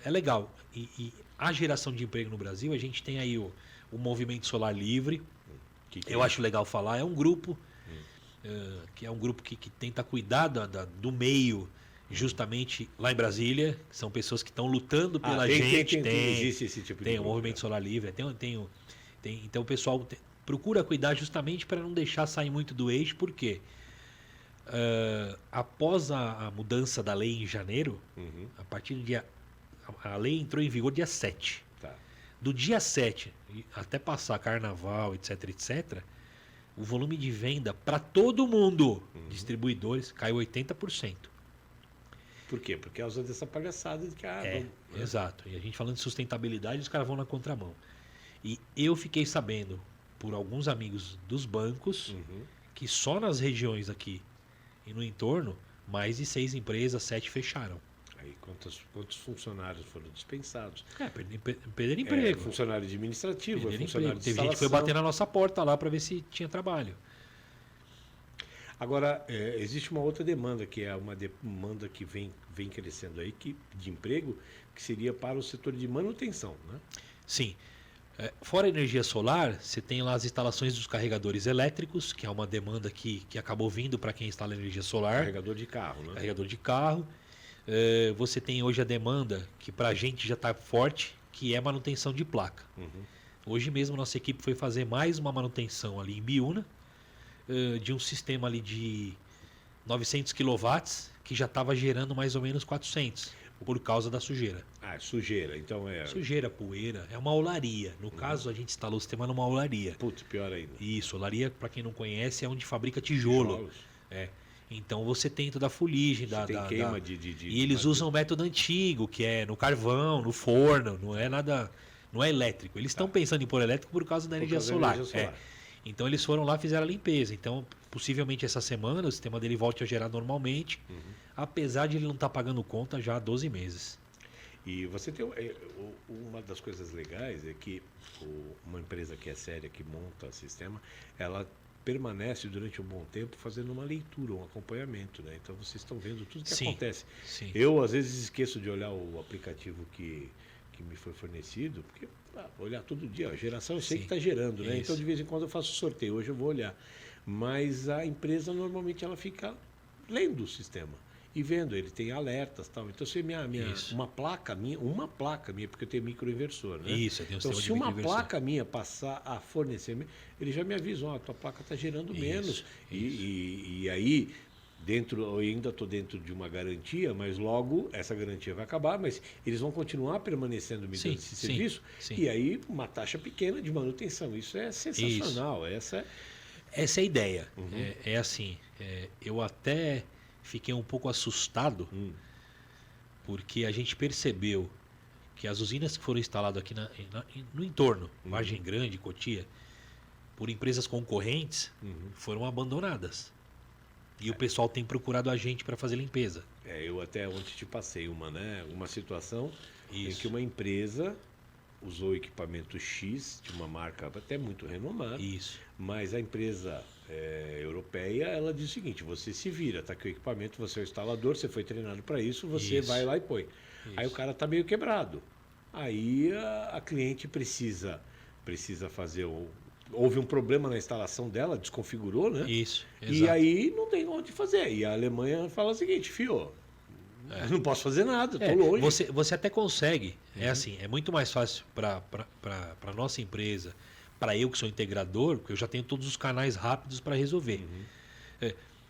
é legal. E a geração de emprego no Brasil, a gente tem aí o Movimento Solar Livre. Que Eu acho legal falar. É um grupo que é um grupo que tenta cuidar do meio, justamente lá em Brasília. Que são pessoas que estão lutando pela gente. Existe esse tipo de Tem o grupo, Movimento Solar Livre. Então o pessoal procura cuidar justamente para não deixar sair muito do eixo, porque após a mudança da lei em janeiro, a partir do dia. A lei entrou em vigor dia 7. Tá. Do dia 7 até passar carnaval, etc, etc, o volume de venda para todo mundo, distribuidores, caiu 80%. Por quê? Por causa dessa palhaçada de que Exato. E a gente falando de sustentabilidade, os caras vão na contramão. E eu fiquei sabendo, por alguns amigos dos bancos, que só nas regiões aqui e no entorno, mais de 6 empresas, 7 fecharam. Aí quantos funcionários foram dispensados? Perderam emprego. Funcionário administrativo, Perderam funcionário emprego. de Teve gente que foi instalação. bater na nossa porta lá para ver se tinha trabalho. Agora, existe uma outra demanda, que é uma demanda que vem crescendo aí, de emprego, que seria para o setor de manutenção, né? Sim. Fora a energia solar, você tem lá as instalações dos carregadores elétricos, que é uma demanda que acabou vindo para quem instala energia solar. Carregador de carro, né? Carregador de carro. Você tem hoje a demanda, que para a gente já está forte, que é manutenção de placa. Hoje mesmo nossa equipe foi fazer mais uma manutenção ali em Biúna, de um sistema ali de 900 kW, que já estava gerando mais ou menos 400, por causa da sujeira. Ah, sujeira, então Sujeira, poeira, é uma olaria. No caso, a gente instalou o sistema numa olaria. Putz, pior ainda. Isso, olaria, para quem não conhece, é onde fabrica tijolo. Tijolos. Então você tem toda a fuligem Tem queima de E eles usam o método antigo, que é no carvão, no forno, não é nada, não é elétrico. Eles estão pensando em pôr elétrico por causa da energia solar. Então eles foram lá e fizeram a limpeza. Então, possivelmente essa semana o sistema dele volte a gerar normalmente, apesar de ele não estar pagando conta já há 12 meses. E você tem uma das coisas legais é que uma empresa que é séria, que monta sistema, ela permanece durante um bom tempo fazendo uma leitura, um acompanhamento, né? Então vocês estão vendo tudo que acontece. Sim. Eu às vezes esqueço de olhar o aplicativo que me foi fornecido, porque olhar todo dia, a geração eu sei que está gerando, né? Isso. Então de vez em quando eu faço sorteio, hoje eu vou olhar. Mas a empresa normalmente ela fica lendo o sistema e vendo, ele tem alertas, tal. Então se uma placa minha, porque eu tenho microinversor, né? Isso, eu tenho um Então sistema se de uma microinversor. placa minha passar a fornecer, ele já me avisa, a tua placa está gerando menos. E aí eu ainda estou dentro de uma garantia, mas logo essa garantia vai acabar, mas eles vão continuar permanecendo me dando esse serviço. E aí uma taxa pequena de manutenção. Isso é sensacional. Essa é a ideia. É assim, eu até fiquei um pouco assustado, porque a gente percebeu que as usinas que foram instaladas aqui no entorno, Vargem Grande, Cotia, por empresas concorrentes foram abandonadas. E o pessoal tem procurado a gente para fazer limpeza. Eu até ontem te passei uma situação em Isso. que uma empresa usou equipamento X de uma marca até muito renomada, Isso. mas a empresa europeia, ela diz o seguinte: você se vira, tá aqui o equipamento, você é o instalador, você foi treinado para isso, você Isso. vai lá e põe. Isso. Aí o cara tá meio quebrado. Aí a cliente precisa fazer houve um problema na instalação dela, desconfigurou, né? Isso. E Exato. aí não tem onde fazer. E a Alemanha fala o seguinte: fio, não posso fazer nada, tô longe. Você até consegue. É assim, é muito mais fácil para a nossa empresa, para eu que sou integrador, porque eu já tenho todos os canais rápidos para resolver.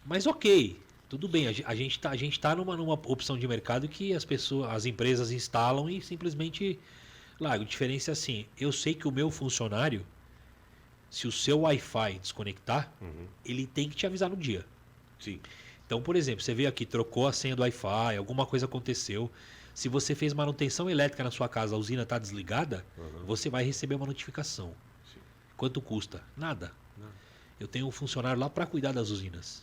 Mas ok, tudo bem. A gente tá numa opção de mercado que as empresas instalam e simplesmente largam. A diferença é assim, eu sei que o meu funcionário, se o seu Wi-Fi desconectar, ele tem que te avisar no dia. Sim. Então, por exemplo, você veio aqui, trocou a senha do Wi-Fi, alguma coisa aconteceu. Se você fez manutenção elétrica na sua casa, a usina está desligada, você vai receber uma notificação. Sim. Quanto custa? Nada. Eu tenho um funcionário lá para cuidar das usinas.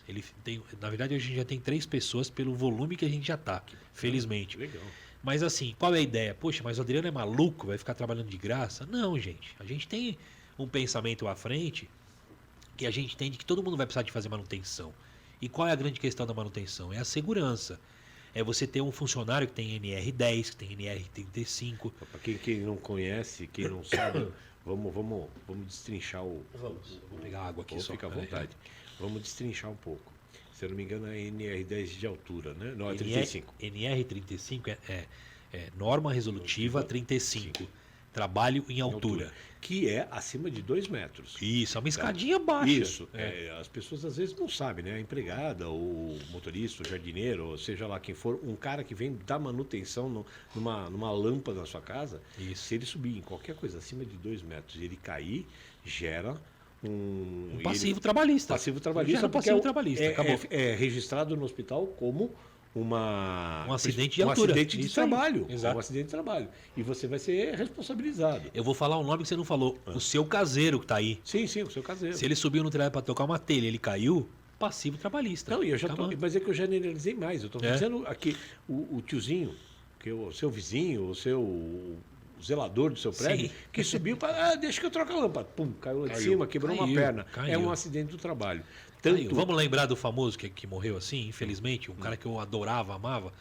Na verdade, hoje a gente já tem 3 pessoas pelo volume que a gente já está, felizmente. Legal. Mas assim, qual é a ideia? Poxa, mas o Adriano é maluco, vai ficar trabalhando de graça? Não, gente. A gente tem um pensamento à frente que a gente entende que todo mundo vai precisar de fazer manutenção. E qual é a grande questão da manutenção? É a segurança. É você ter um funcionário que tem NR10, que tem NR35. Para quem não conhece, quem não sabe, vamos destrinchar o... Vou pegar água aqui só. Fica à vontade. Vamos destrinchar um pouco. Se eu não me engano, é NR10 de altura, né? Não, é 35. NR35 é norma resolutiva 35. Trabalho em altura. Que é acima de 2 metros. Isso, é uma escadinha baixa. Isso. As pessoas às vezes não sabem, né? A empregada, o motorista, o jardineiro, ou seja lá quem for, um cara que vem dar manutenção numa lâmpada na sua casa, se ele subir em qualquer coisa acima de 2 metros e ele cair, gera um passivo trabalhista. Passivo trabalhista. Gera passivo trabalhista. Acabou. É registrado no hospital como um acidente de altura. Um acidente de trabalho. Exato. Um acidente de trabalho. E você vai ser responsabilizado. Eu vou falar um nome que você não falou. O seu caseiro que está aí. Sim, o seu caseiro. Se ele subiu no telhado para tocar uma telha, ele caiu, passivo trabalhista. Não, mas é que eu generalizei mais. Eu estou dizendo aqui, o tiozinho, que é o seu vizinho, o zelador do seu prédio, que subiu para. Deixa que eu troco a lâmpada. Pum, caiu lá de cima, quebrou uma perna. É um acidente do trabalho. Vamos lembrar do famoso que morreu assim, infelizmente, um cara que eu adorava, amava.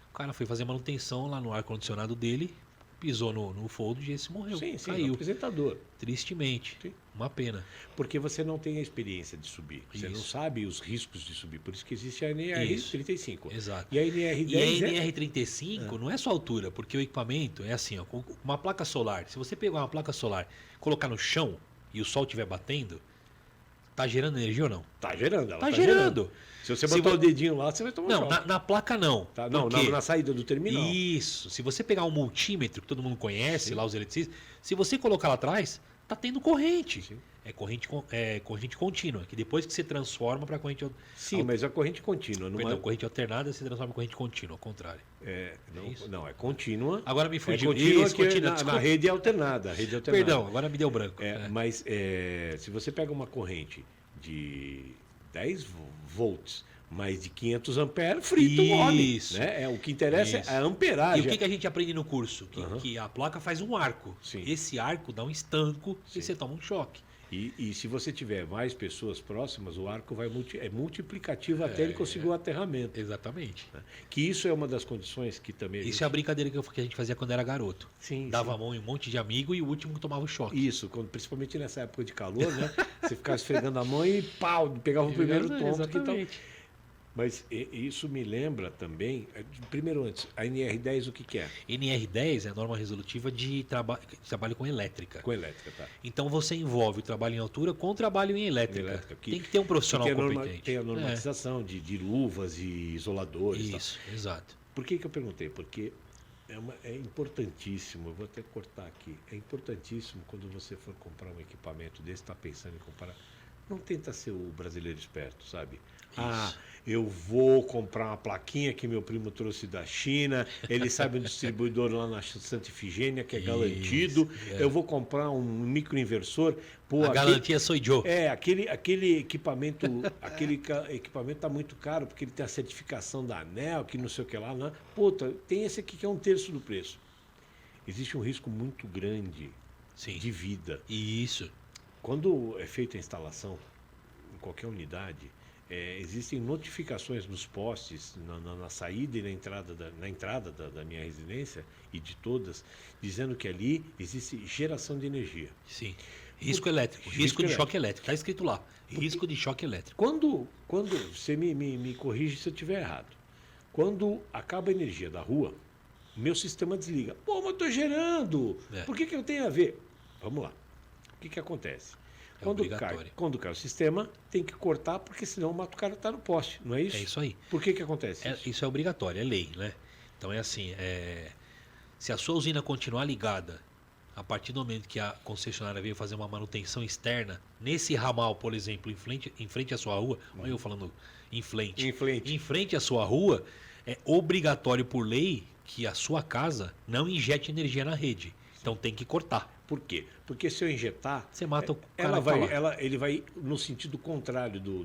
O cara foi fazer manutenção lá no ar-condicionado dele, pisou no fold e esse morreu. Sim, caiu. O apresentador. Tristemente. Sim. Uma pena. Porque você não tem a experiência de subir. Você não sabe os riscos de subir. Por isso que existe a NR35. Exato. E a NR10 e a NR35 não é só altura, porque o equipamento é assim, ó, com uma placa solar. Se você pegar uma placa solar, colocar no chão e o sol estiver batendo, tá gerando energia ou não? Tá gerando. Tá gerando. Se você botar o dedinho lá, você vai tomar Não, choque. na placa não. Tá, não, na saída do terminal. Isso. Se você pegar um multímetro, que todo mundo conhece, lá os eletricistas, se você colocar lá atrás, tá tendo corrente. Sim. É corrente contínua, que depois que você transforma para corrente... Sim, mas a corrente contínua. Perdão, corrente alternada se transforma em corrente contínua, ao contrário. É contínua. Agora me fugiu. É contínua que na rede é alternada. Perdão, agora me deu branco. Mas se você pega uma corrente de 10 volts, mais de 500 amperes, frita o homem. Né? O que interessa é a amperagem. E o que a gente aprende no curso? Que a placa faz um arco. Sim. Esse arco dá um estanco e você toma um choque. E se você tiver mais pessoas próximas, o arco é multiplicativo até ele conseguir o aterramento. Exatamente. Né? Que isso é uma das condições que também... Isso é a brincadeira que a gente fazia quando era garoto. Sim, Dava a mão em um monte de amigo e o último que tomava o choque. Isso, principalmente nessa época de calor, né? Você ficava esfregando a mão e pau, pegava o primeiro tonto. Exatamente. Mas isso me lembra também, primeiro antes, a NR10 o que é? NR10 é a norma resolutiva de trabalho com elétrica. Com elétrica, tá. Então você envolve o trabalho em altura com o trabalho em elétrica. Tem que ter um profissional competente. Tem a normatização de luvas e isoladores. Isso, exato. Por que eu perguntei? Porque é importantíssimo, eu vou até cortar aqui, é importantíssimo quando você for comprar um equipamento desse, está pensando em comprar, não tenta ser o brasileiro esperto, sabe? Ah, eu vou comprar uma plaquinha que meu primo trouxe da China, ele sabe um distribuidor lá na Santa Ifigênia que é garantido, eu vou comprar um microinversor. Pô, A garantia sou eu. aquele equipamento está muito caro porque ele tem a certificação da ANEEL, que não sei o que lá, né? Puta, tem esse aqui que é 1/3 do preço. Existe um risco muito grande de vida. Isso. Quando é feita a instalação em qualquer unidade, existem notificações nos postes, na saída e na entrada da minha residência e de todas, dizendo que ali existe geração de energia. Sim. Risco elétrico, risco de choque elétrico. Está escrito lá. Risco de choque elétrico. Quando você me corrige se eu estiver errado. Quando acaba a energia da rua, meu sistema desliga. Pô, mas eu estou gerando. Por que eu tenho a ver? Vamos lá. O que acontece? Quando cai o sistema, tem que cortar, porque senão mata o cara que está no poste, não é isso? É isso aí. Por que acontece isso? Isso é obrigatório, é lei, né? Então é assim, se a sua usina continuar ligada, a partir do momento que a concessionária veio fazer uma manutenção externa, nesse ramal, por exemplo, em frente à sua rua, olha eu falando em frente à sua rua, é obrigatório por lei que a sua casa não injete energia na rede. Então tem que cortar. Por quê? Porque se eu injetar, você mata o cara. ele vai no sentido contrário do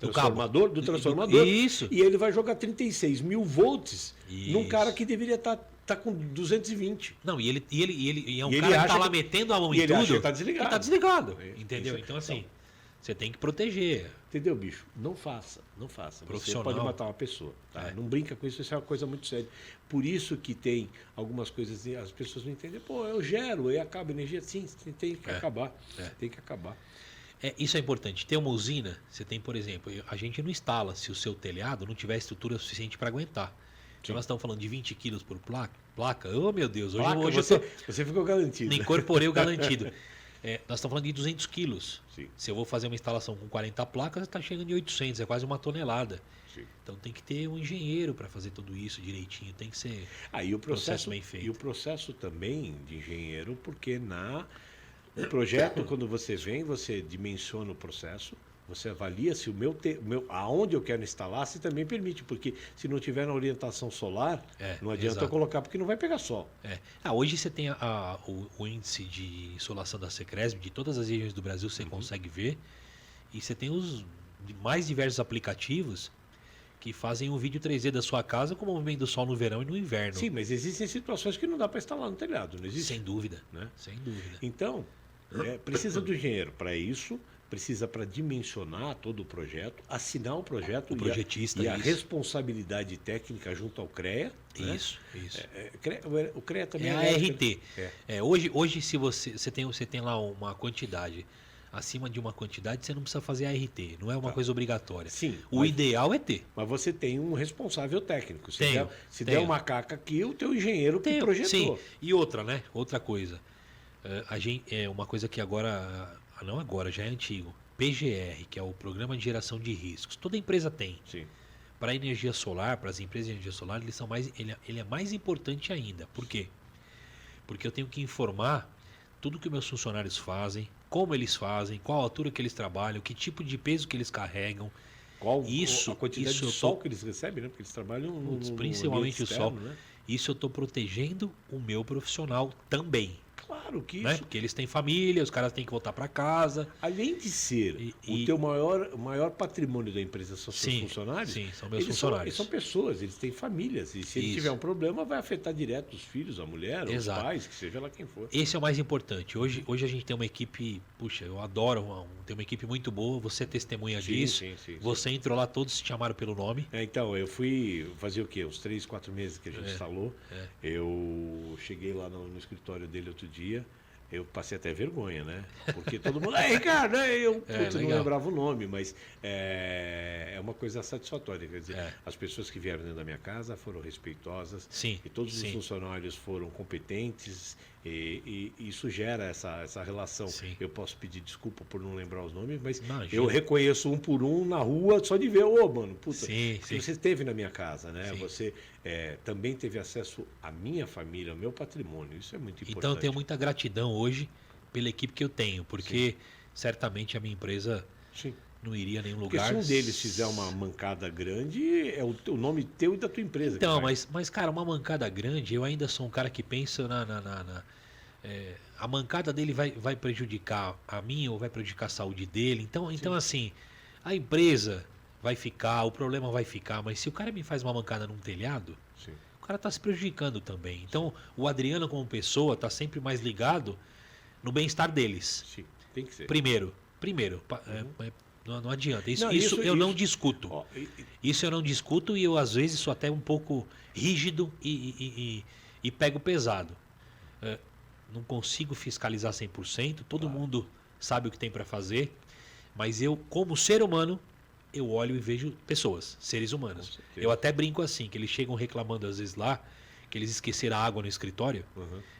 transformador. Isso. E ele vai jogar 36 mil volts num cara que deveria estar com 220. Não, e ele é um cara que está lá metendo a mão em tudo. Ele acha que está desligado. Está desligado. Entendeu? Então, assim, você tem que proteger. Entendeu, bicho? Não faça. Você pode matar uma pessoa. Tá? Não brinca com isso é uma coisa muito séria. Por isso que tem algumas coisas, as pessoas não entendem. Pô, eu gero, aí acaba a energia. Sim, tem que acabar. Tem que acabar. Isso é importante. Ter uma usina, você tem, por exemplo, a gente não instala se o seu telhado não tiver estrutura suficiente para aguentar. Então nós estamos falando de 20 quilos por placa. Oh, meu Deus. Hoje você ficou garantido. Incorporei o garantido. Nós estamos falando de 200 quilos. Sim. Se eu vou fazer uma instalação com 40 placas, está chegando em 800, é quase 1 tonelada. Sim. Então tem que ter um engenheiro para fazer tudo isso direitinho, tem que ser o processo bem feito. E o processo também de engenheiro, porque no projeto, quando você vem, você dimensiona o processo, você avalia se aonde eu quero instalar, se também permite, porque se não tiver na orientação solar, não adianta eu colocar, porque não vai pegar sol. Hoje você tem o índice de insolação da Secresb, de todas as regiões do Brasil você consegue ver, e você tem os mais diversos aplicativos que fazem um vídeo 3D da sua casa com o movimento do sol no verão e no inverno. Sim, mas existem situações que não dá para instalar no telhado, não existe? Sem dúvida, né? Sem dúvida. Então, precisa do engenheiro para isso, precisa para dimensionar todo o projeto, assinar o projeto projetista, e a responsabilidade técnica junto ao CREA. Isso. O CREA também é a RT. Hoje se você tem lá uma quantidade, acima de uma quantidade, você não precisa fazer a RT, não é uma coisa obrigatória. Sim. O ideal é ter. Mas você tem um responsável técnico. Se der uma caca aqui, o teu engenheiro que projetou. Sim. E outra coisa. Uma coisa que já é antigo. PGR, que é o Programa de Geração de Riscos. Toda empresa tem. Sim. Para a energia solar, para as empresas de energia solar, ele é mais importante ainda. Por quê? Porque eu tenho que informar tudo que meus funcionários fazem, como eles fazem, qual a altura que eles trabalham, que tipo de peso que eles carregam. A quantidade de sol que eles recebem, né? Porque eles trabalham principalmente externo, o sol. Né? Isso eu estou protegendo o meu profissional também. Claro que isso. Porque eles têm família, os caras têm que voltar para casa. Além de ser o teu maior patrimônio da empresa são seus funcionários. Sim, são meus funcionários. Eles são pessoas, eles têm famílias. E se ele tiver um problema, vai afetar direto os filhos, a mulher, os pais, que seja lá quem for. Esse é o mais importante. Hoje a gente tem uma equipe, eu adoro, tem uma equipe muito boa, você é testemunha disso. Sim. Você entrou lá, todos te chamaram pelo nome. Então, eu fui fazer o quê? Uns 3, 4 meses que a gente instalou. Eu cheguei lá no escritório dele outro dia. Eu passei até vergonha, né? Porque todo mundo... Ricardo! Eu não lembrava o nome, mas é uma coisa satisfatória. Quer dizer, as pessoas que vieram dentro da minha casa foram respeitosas. Sim, e todos os funcionários foram competentes. E isso gera essa relação. Sim. Eu posso pedir desculpa por não lembrar os nomes, mas eu reconheço um por um na rua só de ver. Mano, puta, você esteve na minha casa, né? Sim. Você também teve acesso à minha família, ao meu patrimônio. Isso é muito importante. Então eu tenho muita gratidão hoje pela equipe que eu tenho, porque certamente a minha empresa Sim. não iria a nenhum Porque lugar. se um deles fizer uma mancada grande, é o nome teu e da tua empresa. Então, que vai. mas, cara, uma mancada grande, eu ainda sou um cara que pensa a mancada dele vai prejudicar a mim ou vai prejudicar a saúde dele. Então assim, a empresa vai ficar, o problema vai ficar, mas se o cara me faz uma mancada num telhado, Sim. o cara está se prejudicando também. Então, o Adriano como pessoa está sempre mais ligado no bem-estar deles. Sim, tem que ser. Primeiro, não adianta. Isso eu não discuto. Ó, Isso eu não discuto e eu às vezes sou até um pouco rígido e pego pesado. Não consigo fiscalizar 100%, todo mundo sabe o que tem para fazer, mas eu, como ser humano, eu olho e vejo pessoas, seres humanos. Eu até brinco assim, que eles chegam reclamando às vezes lá, que eles esqueceram a água no escritório,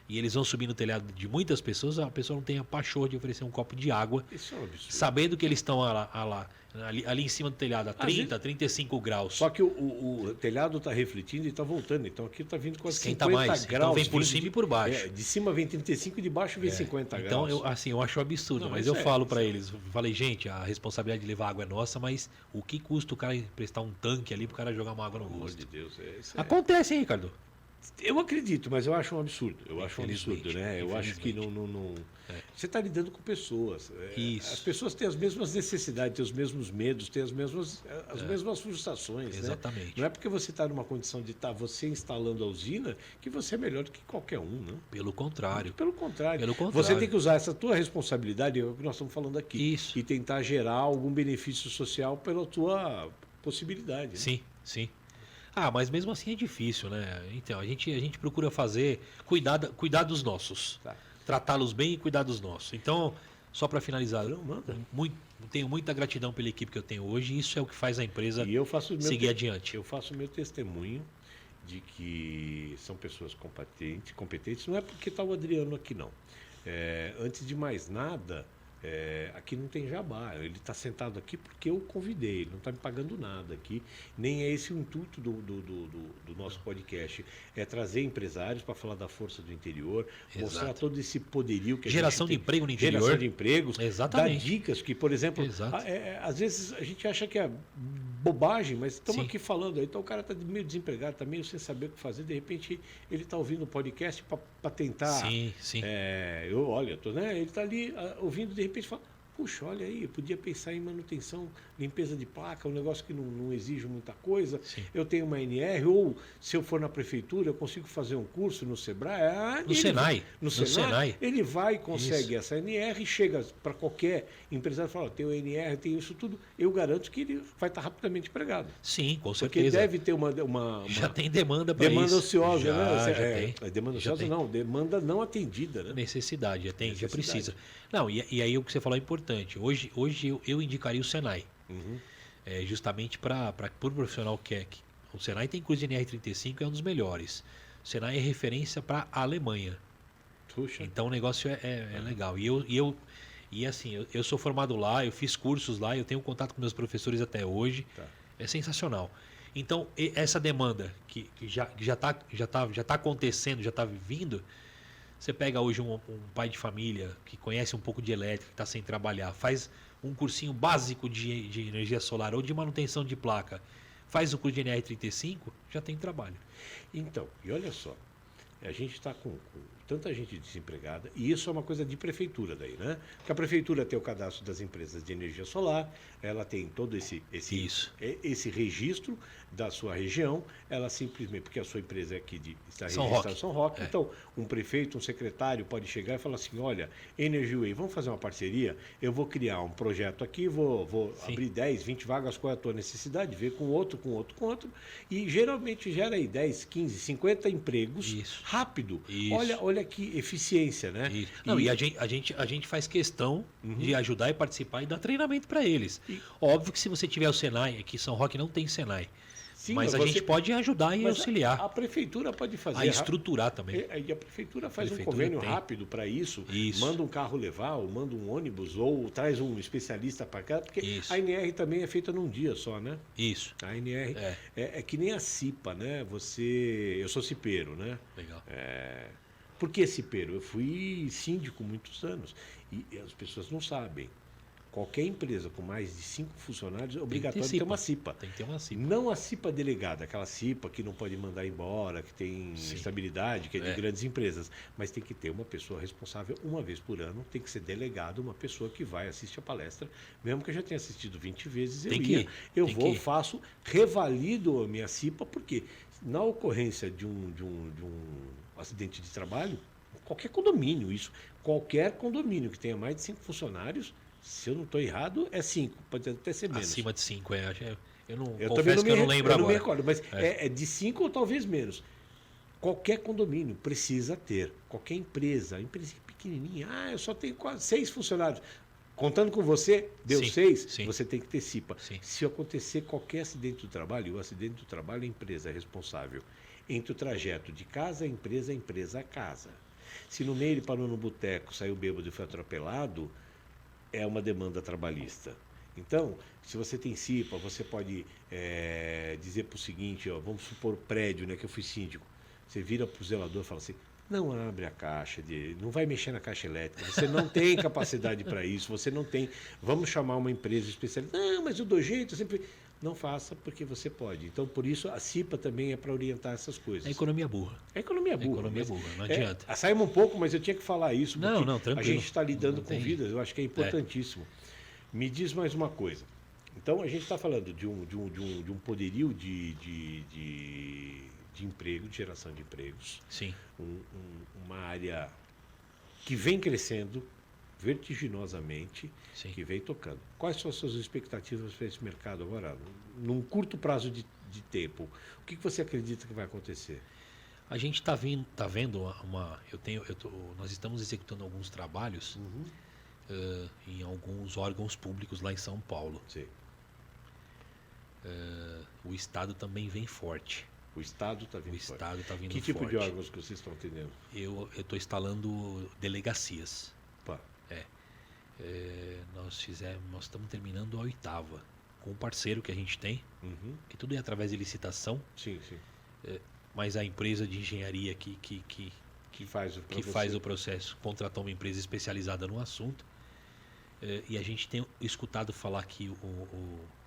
e eles vão subir no telhado de muitas pessoas, a pessoa não tem a pachorra de oferecer um copo de água, isso é um absurdo. sabendo que eles estão ali em cima do telhado a 30, 35 graus. Só que o telhado está refletindo e está voltando. Então aqui está vindo quase Esquenta 50 mais, graus. então vem por cima e por baixo. De cima vem 35 e de baixo vem 50 Então, graus. eu acho absurdo, Não, mas isso eu falo para eles, falei, gente, a responsabilidade de levar água é nossa, mas o que custa o cara emprestar um tanque ali pro cara jogar uma água no Pelo amor rosto? de Deus. Acontece, hein, Ricardo? Eu acredito, mas eu acho um absurdo. Eu acho um absurdo, Infelizmente, né? Eu acho que não. Você está lidando com pessoas. Isso. As pessoas têm as mesmas necessidades, têm os mesmos medos, têm as mesmas frustrações. Exatamente. Né? Não é porque você está numa condição de estar você instalando a usina que você é melhor do que qualquer um, né? Pelo contrário. Pelo contrário. Pelo contrário. Você tem que usar essa tua responsabilidade, é o que nós estamos falando aqui. Isso. E tentar gerar algum benefício social pela tua possibilidade. Né? Sim, sim. Ah, mas mesmo assim é difícil, né? Então, a gente procura cuidar dos nossos. Tá. Tratá-los bem e cuidar dos nossos. Então, só para finalizar, Não, manda. tenho muita gratidão pela equipe que eu tenho hoje e isso é o que faz a empresa E eu faço seguir adiante. Eu faço o meu testemunho de que são pessoas competentes. Não é porque está o Adriano aqui, não. Antes de mais nada, aqui não tem jabá. Ele está sentado aqui porque eu convidei. Ele não está me pagando nada aqui. Nem é esse o intuito do nosso podcast. É trazer empresários para falar da força do interior, mostrar todo esse poderio que a Geração gente de emprego no interior. Geração de empregos. Exatamente. Dar dicas que, por exemplo, às vezes a gente acha que é bobagem, mas estamos aqui falando. Então o cara está meio desempregado, está meio sem saber o que fazer. De repente ele está ouvindo o podcast para tentar. Sim, sim. Ele está ali ouvindo, de repente fala, puxa, olha aí, eu podia pensar em manutenção, limpeza de placa, um negócio que não exige muita coisa. Sim. Eu tenho uma NR, ou se eu for na prefeitura, eu consigo fazer um curso no Sebrae. No Senai. No Senai. Ele vai, consegue essa NR, chega para qualquer empresário e fala, tem o NR, tem isso tudo. Eu garanto que ele vai estar rapidamente empregado. Sim, com certeza. Porque deve ter uma já tem demanda para isso. Demanda ociosa, já né? tem. Demanda Já ociosa tem. não, demanda não atendida, né? Necessidade, já Necessidade. precisa. Não, e aí o que você falou é importante. Hoje eu indicaria o Senai. Justamente para o profissional que é. O Senai tem curso de NR35, é um dos melhores. O Senai é referência para a Alemanha. Puxa. Então o negócio é legal. E assim, eu sou formado lá, eu fiz cursos lá, eu tenho contato com meus professores até hoje. Tá. É sensacional. Então, essa demanda que já tá acontecendo, já está vindo, você pega hoje um pai de família que conhece um pouco de elétrica, que está sem trabalhar, faz um cursinho básico de energia solar ou de manutenção de placa, faz o curso de NR35, já tem trabalho. Então, e olha só, a gente está com tanta gente desempregada, e isso é uma coisa de prefeitura daí, né? Porque a prefeitura tem o cadastro das empresas de energia solar, ela tem todo esse registro da sua região, ela simplesmente, porque a sua empresa é aqui está registrada em São Roque, então um prefeito, um secretário pode chegar e falar assim, olha, Energiway, vamos fazer uma parceria, eu vou criar um projeto aqui, vou abrir 10, 20 vagas, qual é a tua necessidade, ver com outro, e geralmente gera aí 10, 15, 50 empregos rápido. Olha que eficiência, né? Não, e a gente faz questão de ajudar e participar e dar treinamento para eles. Óbvio que se você tiver o Senai, aqui em São Roque não tem Senai. Sim, mas a gente pode ajudar e auxiliar. A prefeitura pode fazer. A estruturar também. E a prefeitura faz um convênio rápido para isso. Manda um carro levar, ou manda um ônibus, ou traz um especialista para cá, porque a NR também é feita num dia só, né? Isso. A NR é que nem a CIPA, né? Eu sou cipeiro, né? Legal. Por que cipeiro? Eu fui síndico muitos anos e as pessoas não sabem. Qualquer empresa com mais de 5 funcionários é obrigatório ter uma CIPA. Tem que ter uma CIPA. Não a CIPA delegada, aquela CIPA que não pode mandar embora, que tem estabilidade, que é de grandes empresas. Mas tem que ter uma pessoa responsável uma vez por ano, tem que ser delegado uma pessoa que vai assistir a palestra, mesmo que eu já tenha assistido 20 vezes, eu vou, faço, revalido a minha CIPA, porque na ocorrência de um acidente de trabalho, qualquer condomínio que tenha mais de 5 funcionários, se eu não estou errado, é 5, pode até ser menos. Acima de 5, eu não eu confesso que eu não lembro agora. Eu não me recordo, mas é de 5 ou talvez menos. Qualquer condomínio precisa ter, qualquer empresa pequenininha, eu só tenho quase 6 funcionários. Contando com você, deu 6, você tem que ter CIPA. Sim. Se acontecer qualquer acidente do trabalho, o acidente do trabalho, a empresa é responsável. Entre o trajeto de casa a empresa a casa. Se no meio ele parou no boteco, saiu bêbado e foi atropelado, é uma demanda trabalhista. Então, se você tem CIPA, você pode dizer para o seguinte, vamos supor o prédio, né, que eu fui síndico. Você vira para o zelador e fala assim, não abre a caixa, não vai mexer na caixa elétrica, você não tem capacidade para isso, você não tem, vamos chamar uma empresa especializada. Não, mas eu dou jeito, eu sempre... Não faça porque você pode. Então, por isso, a CIPA também é para orientar essas coisas. É economia burra. É economia burra. Não adianta. Saímos um pouco, mas eu tinha que falar isso. Não, tranquilo. A gente está lidando com vidas, eu acho que é importantíssimo. Me diz mais uma coisa. Então, a gente está falando de um poderio de emprego, de geração de empregos. Sim. Uma área que vem crescendo vertiginosamente, que vem tocando. Quais são as suas expectativas para esse mercado agora, num curto prazo de tempo? O que você acredita que vai acontecer? A gente está vendo nós estamos executando alguns trabalhos em alguns órgãos públicos lá em São Paulo. Sim. O Estado também vem forte. O Estado está vindo forte. O Estado está vindo forte. Que tipo forte. de órgãos que vocês estão atendendo? Eu estou instalando delegacias. Pá. Nós estamos terminando a 8ª com um parceiro que a gente tem, que tudo é através de licitação. Sim. Mas a empresa de engenharia que faz o processo contratou uma empresa especializada no assunto. E a gente tem escutado falar que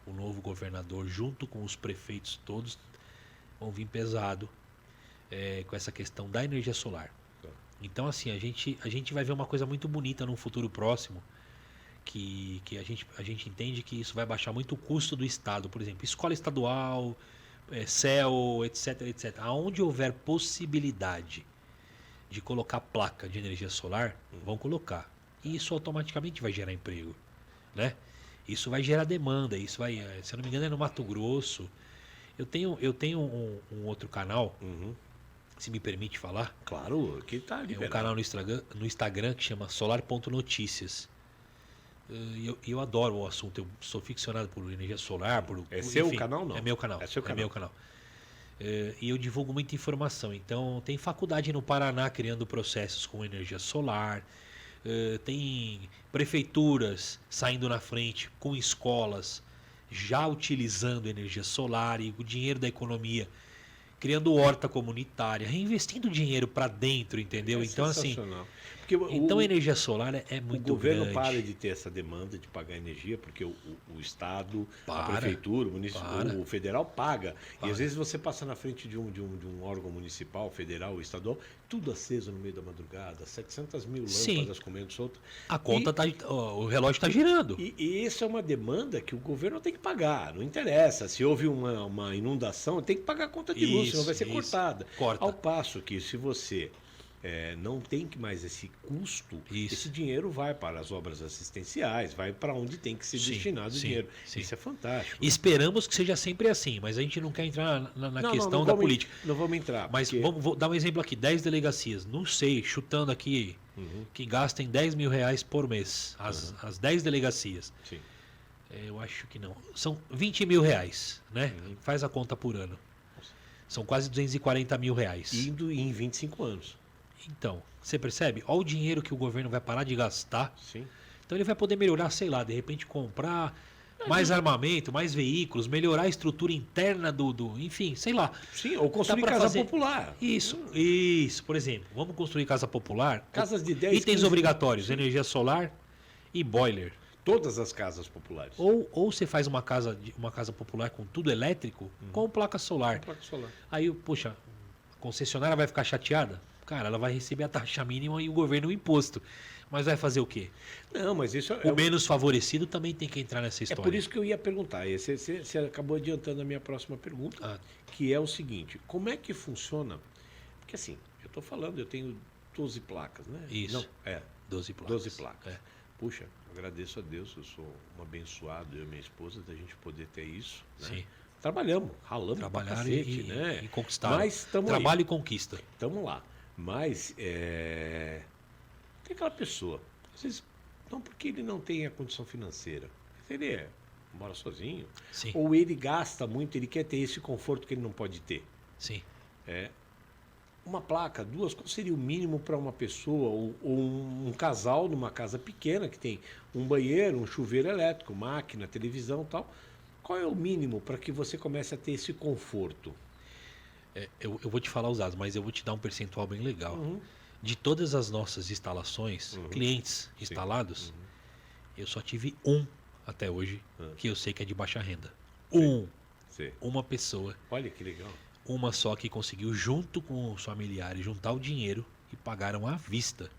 o novo governador, junto com os prefeitos todos, vão vir pesado com essa questão da energia solar. Então, assim, a gente vai ver uma coisa muito bonita num futuro próximo, que a gente entende que isso vai baixar muito o custo do Estado. Por exemplo, escola estadual, CEL, etc. Aonde houver possibilidade de colocar placa de energia solar, vão colocar. E isso automaticamente vai gerar emprego, né? Isso vai gerar demanda, isso vai, se eu não me engano, é no Mato Grosso. Eu tenho um outro canal, se me permite falar. Claro, que está liberado. É um canal no Instagram que chama solar.noticias. Eu adoro o assunto, eu sou ficcionado por energia solar. Seu canal, não? É meu canal. É meu canal. E eu divulgo muita informação. Então, tem faculdade no Paraná criando processos com energia solar. Tem prefeituras saindo na frente com escolas já utilizando energia solar e o dinheiro da economia criando horta comunitária, reinvestindo dinheiro para dentro, entendeu? Então, assim, a energia solar é muito grande. O governo para de ter essa demanda de pagar energia, porque o Estado, a prefeitura, o federal paga. E às vezes você passa na frente de um órgão municipal, federal, estadual, tudo aceso no meio da madrugada, 700 mil lâmpadas comendo solto. A conta o relógio está girando. E isso é uma demanda que o governo tem que pagar, não interessa. Se houve uma inundação, tem que pagar a conta de luz, senão vai ser cortada. Ao passo que se você não tem mais esse custo, esse dinheiro vai para as obras assistenciais, vai para onde tem que ser destinado o dinheiro. Isso é fantástico. Esperamos que seja sempre assim, mas a gente não quer entrar na questão da política. Não vamos entrar. Mas vou dar um exemplo aqui, 10 delegacias, não sei, chutando aqui, que gastem 10 mil reais por mês, as 10 delegacias. Sim. Eu acho que não. São 20 mil reais, né? Faz a conta por ano. São quase 240 mil reais. Indo em 25 anos. Então, você percebe? Olha o dinheiro que o governo vai parar de gastar. Sim. Então ele vai poder melhorar, sei lá, de repente comprar mais armamento, mais veículos, melhorar a estrutura interna enfim, sei lá. Sim, ou construir pra casa fazer- popular. Isso. Por exemplo, vamos construir casa popular. Casas de 10, Itens 15, obrigatórios, energia solar e boiler. Todas as casas populares. Ou você faz uma casa popular com tudo elétrico, com placa solar. Placa solar. Aí, poxa, a concessionária vai ficar chateada? Cara, ela vai receber a taxa mínima e o governo o imposto. Mas vai fazer o quê? Não, mas isso O menos favorecido também tem que entrar nessa é história. por isso que eu ia perguntar. E você acabou adiantando a minha próxima pergunta, Ah, que é o seguinte: como é que funciona? Porque assim, eu estou falando, eu tenho 12 placas, né? Isso. Não, 12 placas. 12 placas. É. Puxa, agradeço a Deus, eu sou um abençoado, eu e minha esposa, da gente poder ter isso. Né? Sim. Trabalhamos, ralamos pra Trabalhar cacete, né? e conquistar. Mas estamos Trabalho e conquista. Estamos lá. Mas tem aquela pessoa, às vezes, não porque ele não tem a condição financeira, mas ele mora sozinho, Sim. ou ele gasta muito, ele quer ter esse conforto que ele não pode ter. Sim. Uma placa, duas, qual seria o mínimo para uma pessoa ou um casal numa casa pequena que tem um banheiro, um chuveiro elétrico, máquina, televisão e tal? Qual é o mínimo para que você comece a ter esse conforto? Eu vou te falar os dados, mas eu vou te dar um percentual bem legal. Uhum. De todas as nossas instalações, clientes instalados, eu só tive um até hoje que eu sei que é de baixa renda. Sim. Uma pessoa, Olha que legal. uma só que conseguiu, junto com os familiares, juntar o dinheiro e pagaram à vista.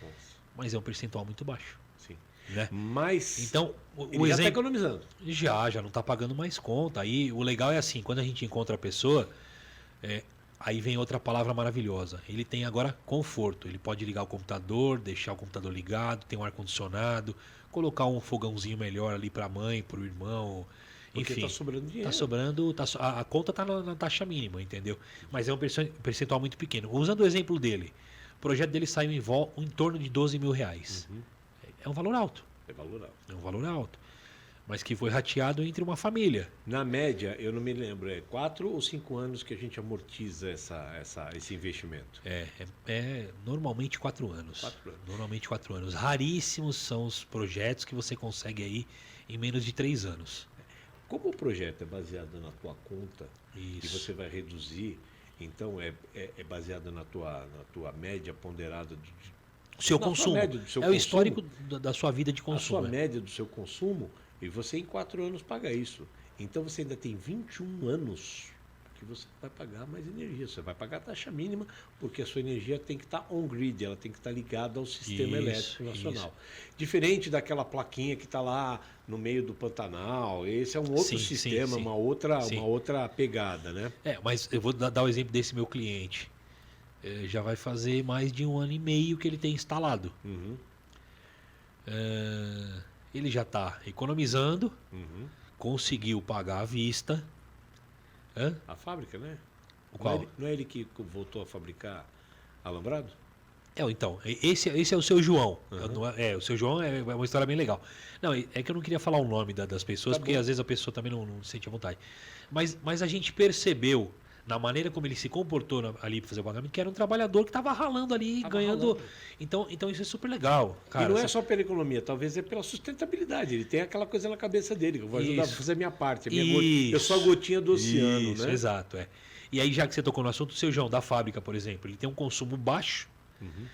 Nossa, Mas é um percentual muito baixo. sim. Né? Mas Então, ele o já está exemplo. economizando. Já não está pagando mais conta. Aí o legal é assim, quando a gente encontra a pessoa, aí vem outra palavra maravilhosa. Ele tem agora conforto. Ele pode ligar o computador, deixar o computador ligado, tem um ar-condicionado, colocar um fogãozinho melhor ali para a mãe, para o irmão. Porque Enfim, está sobrando dinheiro. tá sobrando, a conta está na taxa mínima, entendeu? Mas é um percentual muito pequeno. Usando o exemplo dele, o projeto dele saiu em torno de R$12 mil. É um valor alto. É valor alto. É um valor alto. Mas que foi rateado entre uma família. Na média, eu não me lembro, 4 ou 5 anos que a gente amortiza esse investimento. Normalmente 4 anos. 4 anos. Normalmente 4 anos. Raríssimos são os projetos que você consegue aí em menos de 3 anos. Como o projeto é baseado na tua conta e Isso. você vai reduzir, então é baseado na tua média ponderada O seu na sua consumo. média do seu É o consumo. histórico da sua vida de a consumo. sua média do seu consumo, e você em 4 anos paga isso. Então você ainda tem 21 anos que você vai pagar mais energia. Você vai pagar a taxa mínima, porque a sua energia tem que estar on-grid, ela tem que estar ligada ao sistema Isso, elétrico nacional. Diferente daquela plaquinha que está lá no meio do Pantanal. Esse é um outro Sim, sim, sistema, sim. uma Sim. outra pegada, né? Mas eu vou dar o exemplo desse meu cliente. Já vai fazer mais de 1 ano e meio que ele tem instalado. Uhum, Ele já está economizando, uhum. conseguiu pagar à vista. Hã? A fábrica, né? O qual? Não é ele que voltou a fabricar alambrado? Então, esse é o seu João. Uhum. O seu João é uma história bem legal. Não, é que eu não queria falar o nome das pessoas, Tá porque bom. às vezes a pessoa também não sente a vontade. Mas a gente percebeu, na maneira como ele se comportou ali para fazer o pagamento, que era um trabalhador que estava ralando ali, Tava ganhando. ralando. Então isso é super legal. Cara, e não é só pela economia, talvez é pela sustentabilidade. Ele tem aquela coisa na cabeça dele, que eu vou ajudar a Isso. fazer a minha parte. Isso. Eu sou a gotinha do oceano, Isso, né? exato. E aí, já que você tocou no assunto, o seu João, da fábrica, por exemplo, ele tem um consumo baixo. Uhum.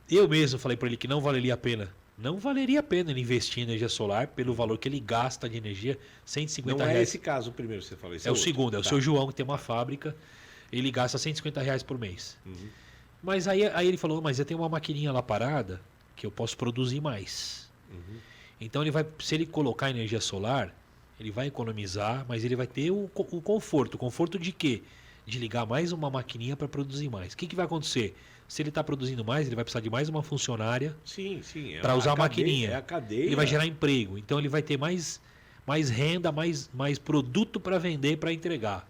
Eu mesmo falei para ele que não valeria a pena. Não valeria a pena ele investir em energia solar pelo valor que ele gasta de energia, R$150 Não é reais. esse caso o primeiro que você falou. Esse É o outro. segundo, é o Tá. seu João, que tem uma fábrica, ele gasta R$150 reais por mês. Uhum. Mas aí ele falou, mas eu tenho uma maquininha lá parada que eu posso produzir mais. Uhum. Então se ele colocar energia solar, ele vai economizar, mas ele vai ter o conforto. Conforto de quê? De ligar mais uma maquininha para produzir mais. O que vai acontecer? Se ele está produzindo mais, ele vai precisar de mais uma funcionária Sim. para usar a maquininha. É a cadeia. Ele vai gerar emprego. Então ele vai ter mais renda, mais produto para vender, para entregar.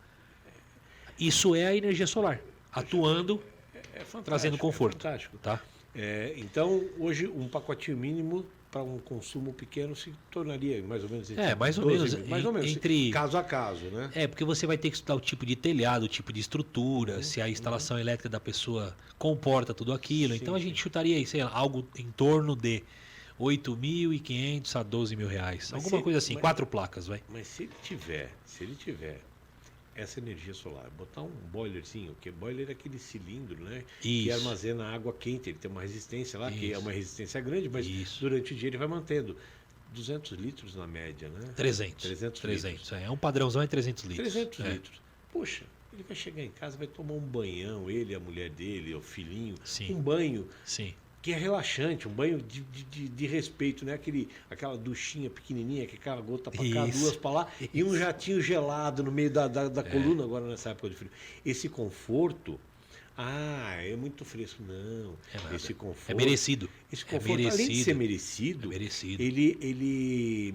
Isso é a energia solar, atuando, É fantástico, trazendo conforto. É fantástico. Tá? Então, hoje, um pacotinho mínimo para um consumo pequeno se tornaria mais ou menos... Mais ou 12 menos, mil, mais ou menos, entre... caso a caso, né? Porque você vai ter que estudar o tipo de telhado, o tipo de estrutura, se a instalação elétrica da pessoa comporta tudo aquilo. Sim, Então a sim. gente chutaria aí, sei lá, algo em torno de 8.500 a 12 mil reais. Mas Alguma se- coisa assim, mas- 4 placas, vai. Mas se ele tiver essa energia solar, botar um boilerzinho, que boiler é aquele cilindro, né? Que Isso. armazena água quente, ele tem uma resistência lá, que é Isso. uma resistência grande, mas Isso. durante o dia ele vai mantendo 200 litros na média, né? 300. 300 litros. É um padrãozão, é 300 litros. 300 É. litros. Poxa, ele vai chegar em casa, vai tomar um banhão, ele, a mulher dele, o filhinho, Sim. um banho Sim. que é relaxante, um banho de respeito, né? Aquela duchinha pequenininha, que aquela gota para cá, Isso. duas para lá, e um jatinho gelado no meio da coluna agora nessa época de frio. Esse conforto, é muito fresco. Não, É nada. esse conforto... É merecido. Esse É conforto, além de merecido. ser merecido, É merecido. ele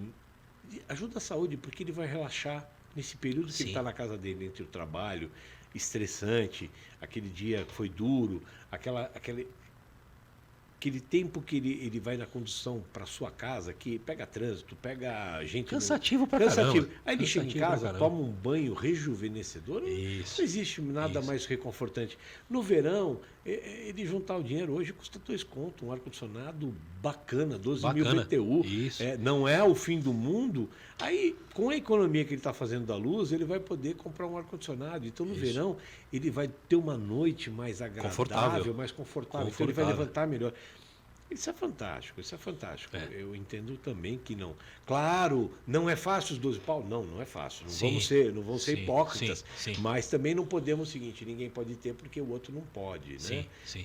ajuda a saúde, porque ele vai relaxar nesse período que ele Sim. está na casa dele, entre o trabalho estressante, aquele dia que foi duro, aquele tempo que ele vai na condução para sua casa, que pega trânsito, pega gente... Cansativo pra cansativo. caramba. Aí ele chega em Cansativo pra casa, caramba. toma um banho rejuvenescedor. Isso. Não existe nada Isso. mais reconfortante. No verão, ele juntar o dinheiro hoje custa 2 conto, um ar-condicionado bacana, 12 mil Bacana. BTU. Isso. Não é o fim do mundo. Aí, com a economia que ele está fazendo da luz, ele vai poder comprar um ar-condicionado. Então, no Isso. verão, ele vai ter uma noite mais agradável, Confortável. mais confortável. Então, ele vai Confortável. levantar melhor. Isso é fantástico, isso é fantástico. É. Eu entendo também que não. Claro, não é fácil os 12 pau? Não é fácil. Não Sim. não vão ser Sim, hipócritas. sim, sim. Mas também não podemos o seguinte, ninguém pode ter porque o outro não pode, né? Sim, sim.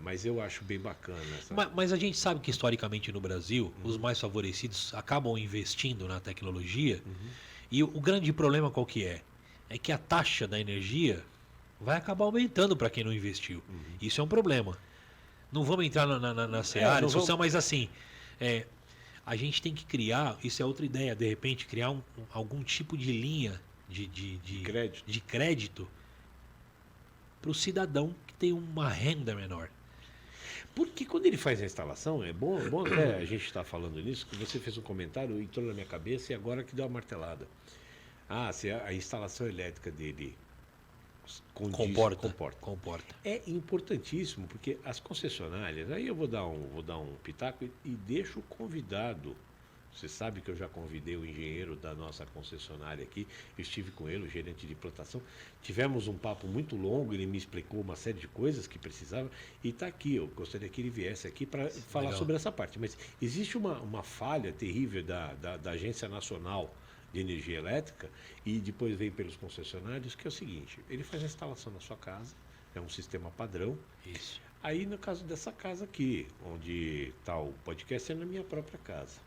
Mas eu acho bem bacana essa. Mas a gente sabe que historicamente no Brasil, os mais favorecidos acabam investindo na tecnologia. E o grande problema qual que é? É que a taxa da energia vai acabar aumentando para quem não investiu. Isso é um problema. Não vamos entrar na seara, não discussão, mas assim, a gente tem que criar, isso é outra ideia, de repente, criar algum tipo de linha de crédito para o cidadão que tem uma renda menor. Porque quando ele faz a instalação, é bom até a gente estar falando nisso, que você fez um comentário, entrou na minha cabeça e agora que deu uma martelada. Se a instalação elétrica dele Comporta. É importantíssimo, porque as concessionárias, aí eu vou dar um pitaco e deixo o convidado. Você sabe que eu já convidei o engenheiro da nossa concessionária aqui, eu estive com ele, o gerente de implantação, tivemos um papo muito longo, ele me explicou uma série de coisas que precisava, e está aqui, eu gostaria que ele viesse aqui para falar Legal. sobre essa parte. Mas existe uma falha terrível da Agência Nacional de Energia Elétrica, e depois vem pelos concessionários, que é o seguinte, ele faz a instalação na sua casa, é um sistema padrão. Isso. Aí no caso dessa casa aqui, onde está o podcast, é na minha própria casa.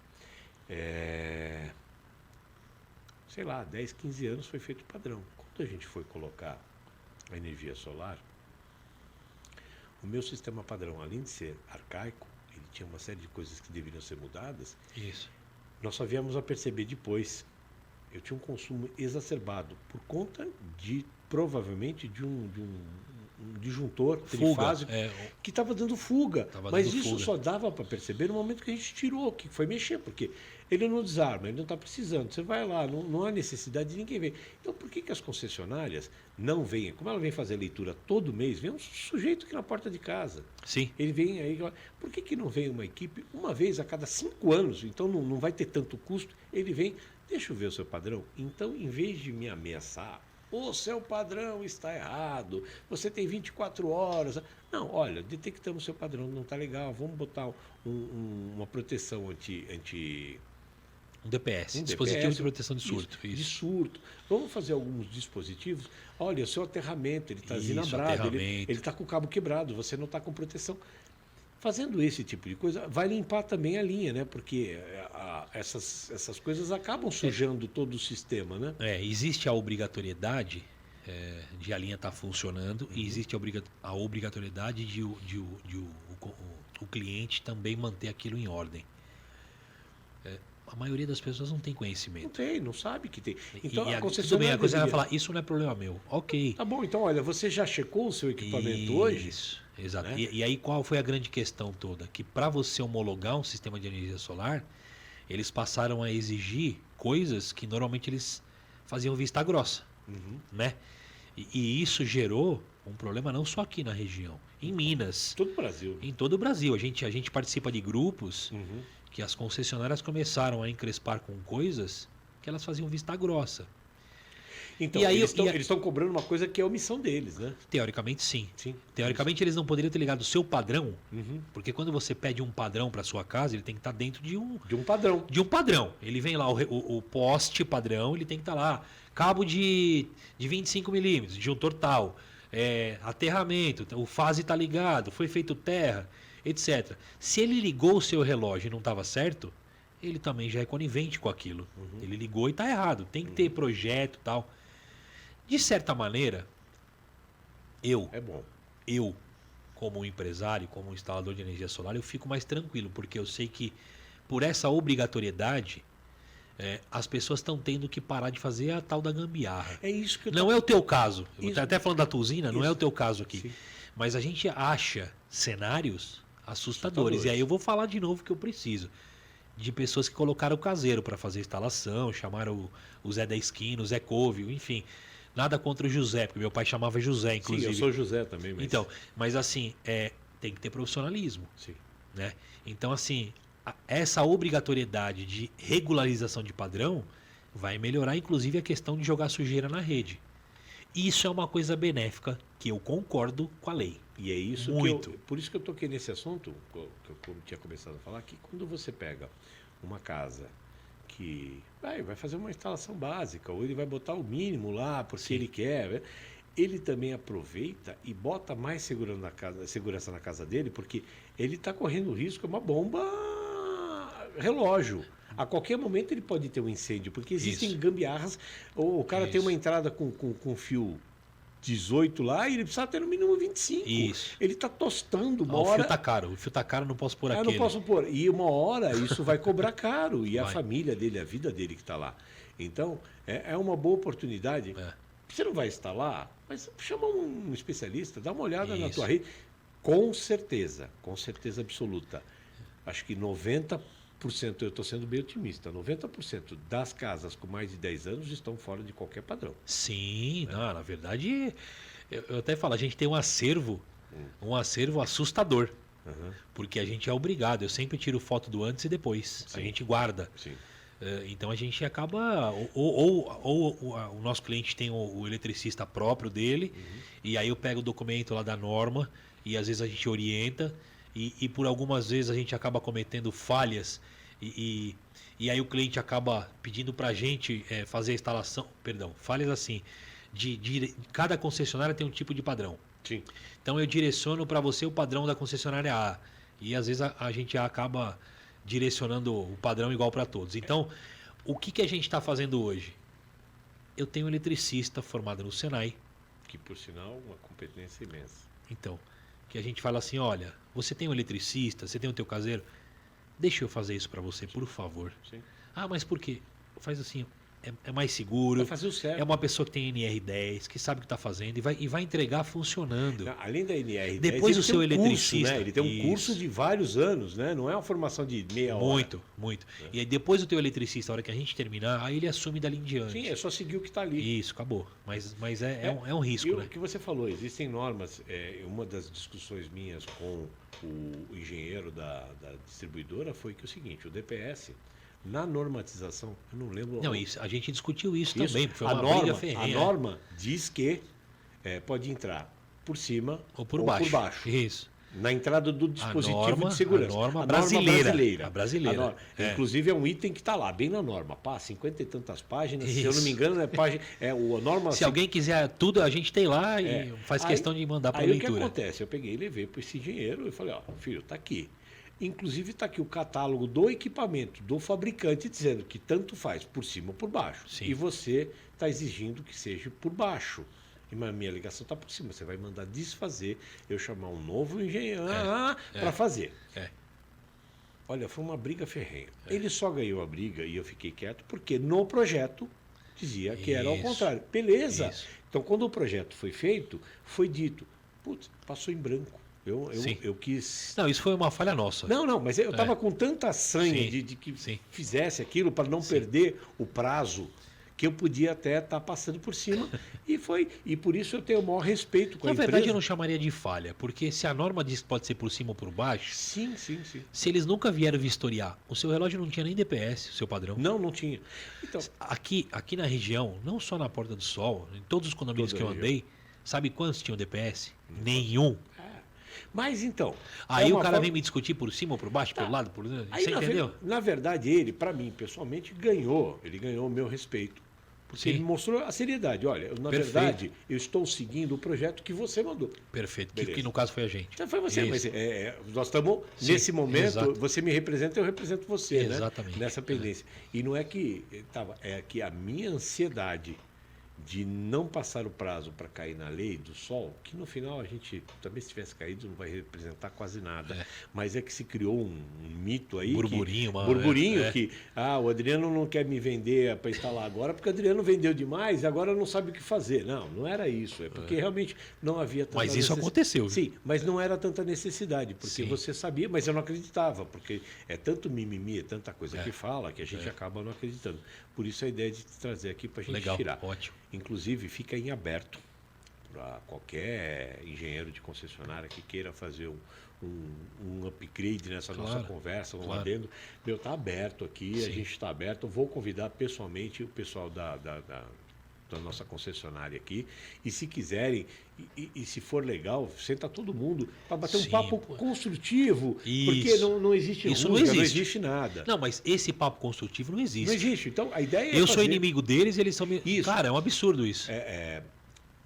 Sei lá, 10, 15 anos foi feito padrão. Quando a gente foi colocar a energia solar, o meu sistema padrão, além de ser arcaico, ele tinha uma série de coisas que deveriam ser mudadas, Isso. nós só viemos a perceber depois. Eu tinha um consumo exacerbado por conta provavelmente de um disjuntor trifásico que estava dando fuga. Mas isso só dava para perceber no momento que a gente tirou, que foi mexer, porque ele não desarma, ele não está precisando. Você vai lá, não há necessidade de ninguém ver. Então por que as concessionárias não vêm? Como ela vem fazer a leitura todo mês, vem um sujeito aqui na porta de casa. Sim. Ele vem aí, por que não vem uma equipe uma vez a cada 5 anos? Então não vai ter tanto custo. Ele vem, deixa eu ver o seu padrão. Então, em vez de me ameaçar, o seu padrão está errado, você tem 24 horas. Não, olha, detectamos o seu padrão, não está legal, vamos botar uma proteção anti Um DPS, Um dispositivo DPS, de proteção de surto. de surto. Vamos fazer alguns dispositivos. Olha, o seu aterramento, ele está Isso, zinabrado, ele aterramento. está com o cabo quebrado, você não está com proteção. Fazendo esse tipo de coisa, vai limpar também a linha, né? Porque essas coisas acabam sujando todo o sistema, né? Existe a obrigatoriedade de a linha estar funcionando e existe a obrigatoriedade de o cliente também manter aquilo em ordem. A maioria das pessoas não tem conhecimento. Não sabe que tem. Então, tudo bem, a a concessionária vai falar, isso não é problema meu. Ok. Tá bom, então, olha, você já checou o seu equipamento hoje? Isso, exato. Né? E aí qual foi a grande questão toda? Que para você homologar um sistema de energia solar, eles passaram a exigir coisas que normalmente eles faziam vista grossa, né? E isso gerou um problema não só aqui na região, em Minas, Todo o Brasil. em todo o Brasil. A gente participa de grupos que as concessionárias começaram a encrespar com coisas que elas faziam vista grossa. Então, E aí, eles estão cobrando uma coisa que é omissão deles, né? Teoricamente, sim. Sim. Teoricamente, eles não poderiam ter ligado o seu padrão, Uhum. porque quando você pede um padrão para sua casa, ele tem que estar dentro de um padrão. padrão. Ele vem lá, o poste padrão, ele tem que estar lá. Cabo de 25 milímetros, disjuntor tal, aterramento, o fase está ligado, foi feito terra, etc. Se ele ligou o seu relógio e não estava certo, ele também já é conivente com aquilo. Uhum. Ele ligou e está errado. Tem que ter projeto e tal. De certa maneira, É bom. eu, como empresário, como instalador de energia solar, eu fico mais tranquilo, porque eu sei que por essa obrigatoriedade, as pessoas estão tendo que parar de fazer a tal da gambiarra. É isso que eu Não é o teu caso. Eu Isso. até falando da tua usina, não é Isso. o teu caso aqui. Sim. Mas a gente acha cenários assustadores. E aí eu vou falar de novo que eu preciso. De pessoas que colocaram o caseiro para fazer a instalação, chamaram o Zé da Esquina, o Zé Covio, enfim. Nada contra o José, porque meu pai chamava José, inclusive. Sim, eu sou José também. Mas... Então, mas assim, tem que ter profissionalismo. Sim. Né? Então, assim, essa obrigatoriedade de regularização de padrão vai melhorar, inclusive, a questão de jogar sujeira na rede. Isso é uma coisa benéfica que eu concordo com a lei. E é isso Muito. por isso que eu toquei nesse assunto, que eu tinha começado a falar, que quando você pega uma casa que vai fazer uma instalação básica, ou ele vai botar o mínimo lá porque Sim. ele quer, né? Ele também aproveita e bota mais segurança na casa dele, porque ele está correndo o risco, é uma bomba relógio. A qualquer momento ele pode ter um incêndio, porque existem Isso. gambiarras. O cara tem Isso. uma entrada com fio 18 lá e ele precisa ter no mínimo 25. Isso. Ele está tostando uma O hora. fio tá caro. O fio tá caro, não posso pôr Eu aquele. não posso pôr. E uma hora isso vai cobrar caro. E a Vai. família dele, a vida dele que está lá. Então, é uma boa oportunidade. É. Você não vai instalar, mas chama um especialista, dá uma olhada na Isso. tua rede. Com certeza absoluta. Acho que 90%, eu estou sendo bem otimista, 90% das casas com mais de 10 anos estão fora de qualquer padrão. Sim, não, na verdade, eu até falo, a gente tem um acervo assustador. Uhum. Porque a gente é obrigado. Eu sempre tiro foto do antes e depois. Sim. A gente guarda. Sim. Então a gente acaba. Ou o nosso cliente tem o eletricista próprio dele, e aí eu pego o documento lá da norma, e às vezes a gente orienta, e por algumas vezes a gente acaba cometendo falhas, e aí o cliente acaba pedindo para a gente fazer a instalação. Perdão, falhas assim. Cada concessionária tem um tipo de padrão. Sim. Então eu direciono para você o padrão da concessionária A. E às vezes a gente acaba direcionando o padrão igual para todos. Então, o que a gente está fazendo hoje? Eu tenho um eletricista formado no Senai. Que, por sinal, uma competência imensa. Então, que a gente fala assim, olha, você tem um eletricista, você tem o teu caseiro, deixa eu fazer isso para você, por favor. Sim. Ah, mas por quê? Faz assim, é mais seguro. Vai fazer o certo. É uma pessoa que tem NR10, que sabe o que está fazendo e vai entregar funcionando. Não, além da NR10, Depois ele o seu tem um curso, eletricista, né? Ele tem um isso. curso de vários anos, né? Não é uma formação de meia hora. Muito. E aí depois o teu eletricista, a hora que a gente terminar, aí ele assume dali em diante. Sim, é só seguir o que está ali. Isso, acabou. Mas é um risco, E né? o que você falou, existem normas. Uma das discussões minhas com o engenheiro da distribuidora foi que o seguinte, o DPS, na normatização, eu não lembro... Não, isso, a gente discutiu isso também, porque foi a uma norma, briga ferrenha. A norma diz que pode entrar por cima Ou por baixo. Isso. Na entrada do dispositivo de segurança. A norma brasileira. brasileira. A brasileira. A norma. Inclusive é um item que está lá, bem na norma. 50 e tantas páginas, se eu não me engano, a norma... Se alguém quiser tudo, a gente tem lá e faz questão de mandar para a leitura. Aí o que acontece? Eu peguei e levei para esse engenheiro e falei, filho, está aqui. Inclusive está aqui o catálogo do equipamento, do fabricante, dizendo que tanto faz por cima ou por baixo. Sim. E você está exigindo que seja por baixo. E a minha ligação está por cima. Você vai mandar desfazer, eu chamar um novo engenheiro para fazer. Olha, foi uma briga ferrenha. Ele só ganhou a briga e eu fiquei quieto porque no projeto dizia que era ao contrário. Beleza. Isso. Então, quando o projeto foi feito, foi dito, putz, passou em branco. Eu quis... Não, isso foi uma falha nossa. Não, mas eu estava com tanta sanha Sim. de que Sim. fizesse aquilo para não perder o prazo que eu podia até estar passando por cima. E por isso eu tenho o maior respeito com a Na empresa. verdade, eu não chamaria de falha, porque se a norma diz que pode ser por cima ou por baixo, Sim. se eles nunca vieram vistoriar, o seu relógio não tinha nem DPS, o seu padrão. Não tinha. Então, Aqui na região, não só na Porta do Sol, em todos os condomínios Toda que eu a andei, sabe quantos tinham DPS? Nenhum. mas então... Aí é o uma cara forma- vem me discutir por cima ou por baixo, pelo lado, por... Aí, Você entendeu? Na verdade, ele, para mim, pessoalmente, ganhou. Ele ganhou o meu respeito. Porque Sim. ele mostrou a seriedade. Olha, na Perfeito. verdade, eu estou seguindo o projeto que você mandou. Perfeito. Beleza. Que no caso foi a gente. Então foi você, Isso. mas nós estamos, Sim, nesse momento, exato. você me representa, eu represento você, né? Exatamente. Nessa pendência. E não é que é que a minha ansiedade de não passar o prazo para cair na lei do sol, que no final a gente, também se tivesse caído, não vai representar quase nada. É. Mas é que se criou um mito aí. Burburinho, que o Adriano não quer me vender para instalar agora, porque o Adriano vendeu demais e agora não sabe o que fazer. Não era isso. É porque realmente não havia tanta Mas isso aconteceu. Sim, mas não era tanta necessidade, porque Sim. você sabia, mas eu não acreditava, porque é tanto mimimi, é tanta coisa que fala, que a gente acaba não acreditando. Por isso a ideia de te trazer aqui para a gente Legal, tirar. ótimo. Inclusive, fica em aberto para qualquer engenheiro de concessionária que queira fazer um upgrade nessa nossa conversa, um adendo. Meu, está aberto aqui, Sim. a gente está aberto. Eu vou convidar pessoalmente o pessoal da nossa concessionária aqui. E se quiserem, e se for legal, senta todo mundo para bater um Sim, papo pô. construtivo. Isso. Porque não existe Isso não rusga, não existe. existe nada. Não, mas esse papo construtivo não existe. Não existe. Então, a ideia é Eu sou fazer- inimigo deles, eles são... Isso. Cara, é um absurdo isso.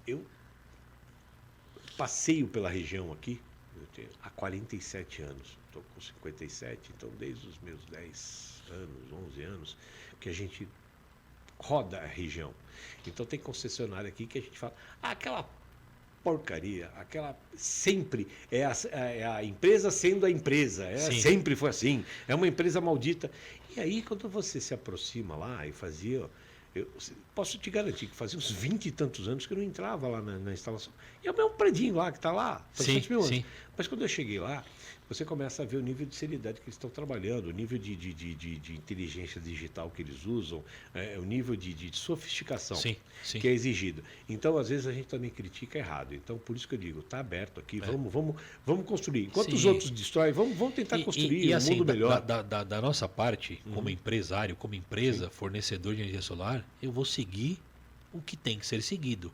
Eu passeio pela região aqui há 47 anos. Estou com 57, então desde os meus 10 anos, 11 anos, que a gente roda a região. Então tem concessionária aqui que a gente fala, aquela porcaria, aquela sempre é a empresa sendo a empresa, Sim. sempre foi assim, é uma empresa maldita. E aí quando você se aproxima lá e fazia, eu posso te garantir que fazia uns 20 e tantos anos que eu não entrava lá na instalação. E é o mesmo predinho lá que está lá, Sim, 300 mil anos. sim. Mas quando eu cheguei lá, você começa a ver o nível de seriedade que eles estão trabalhando, o nível de inteligência digital que eles usam, o nível de sofisticação Sim, sim. que é exigido. Então, às vezes, a gente também critica errado. Então, por isso que eu digo, está aberto aqui, vamos construir. Enquanto os Sim. outros destroem, vamos tentar construir E um assim, mundo melhor. Da nossa parte, como empresário, como empresa, fornecedor de energia solar, eu vou seguir o que tem que ser seguido.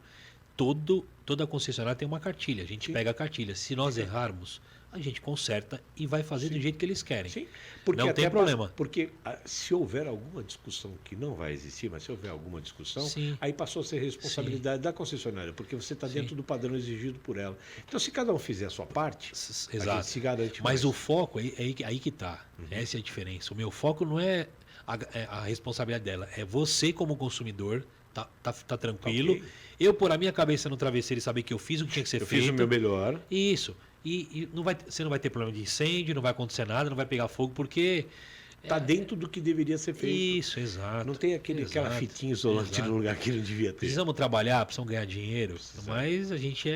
Toda concessionária tem uma cartilha, a gente Sim. pega a cartilha. Se nós errarmos, a gente conserta e vai fazer do jeito que eles querem. Sim, Não até tem problema. Porque se houver alguma discussão, que não vai existir, mas se houver alguma discussão, Sim. aí passou a ser responsabilidade da concessionária, porque você está Sim. dentro do padrão exigido por ela. Então, se cada um fizer a sua parte, a gente Exato. se garante Mas mais. o foco, aí que tá. Essa é a diferença. O meu foco não é a responsabilidade dela. É você, como consumidor, tá tranquilo. ok. Eu pôr a minha cabeça no travesseiro e saber que eu fiz o que tinha que ser Eu feito. fiz o meu melhor. Isso. E você não vai ter problema de incêndio, não vai acontecer nada, não vai pegar fogo, porque... Está dentro do que deveria ser feito. Isso, exato. Não tem aquela Exato, fitinha isolante exato. no lugar que não devia ter. Precisamos trabalhar, precisamos ganhar dinheiro, mas a gente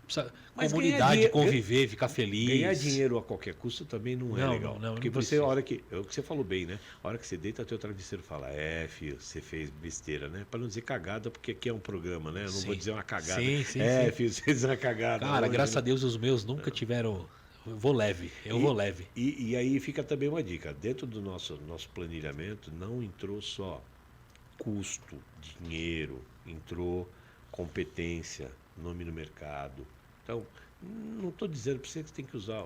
precisa Mas comunidade, ganhar dinheiro- conviver, ficar feliz. Ganhar dinheiro a qualquer custo também não é Não, legal. não Porque você, precisa. a hora que. É o que você falou bem, né? A hora que você deita teu travesseiro fala, filho, você fez besteira, né? Para não dizer cagada, porque aqui é um programa, né? Eu não Sim. vou dizer uma cagada. Sim, sim, sim. Filho, você fez uma cagada. Cara, hoje, graças né? a Deus os meus nunca tiveram... Eu vou leve. E aí fica também uma dica. Dentro do nosso planilhamento não entrou só custo, dinheiro, entrou competência, nome no mercado. Então, não estou dizendo para você que tem que usar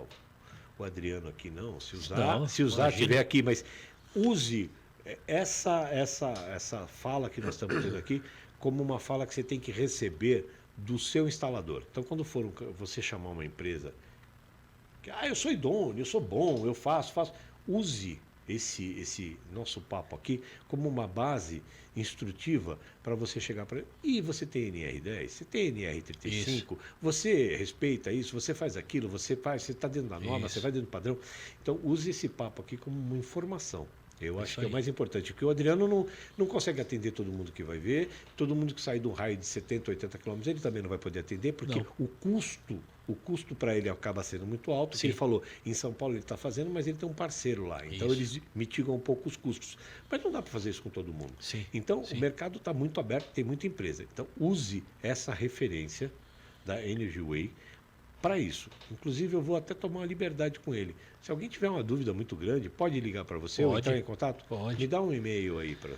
o Adriano aqui, não. Se usar, Não, estiver imagina. aqui, mas use essa fala que nós estamos tendo aqui como uma fala que você tem que receber do seu instalador. Então, quando for você chamar uma empresa que, eu sou idôneo, eu sou bom, eu faço. Use esse nosso papo aqui como uma base instrutiva para você chegar para ele. E você tem NR10, você tem NR35, você respeita isso, você faz aquilo, você está dentro da norma, Isso. você vai dentro do padrão. Então, use esse papo aqui como uma informação. Eu acho Isso que é o aí. mais importante, porque o Adriano não consegue atender todo mundo que vai ver, todo mundo que sai de um raio de 70, 80 quilômetros, ele também não vai poder atender, porque Não. o custo o custo para ele acaba sendo muito alto. Sim. Ele falou, em São Paulo ele está fazendo, mas ele tem um parceiro lá. Então Isso. eles mitigam um pouco os custos. Mas não dá para fazer isso com todo mundo. Sim. Então Sim. o mercado está muito aberto, tem muita empresa. Então use essa referência da Energy Way para isso. Inclusive, eu vou até tomar uma liberdade com ele. Se alguém tiver uma dúvida muito grande, pode ligar para você ou Pode. entrar em contato? Pode. Me dá um e-mail aí para...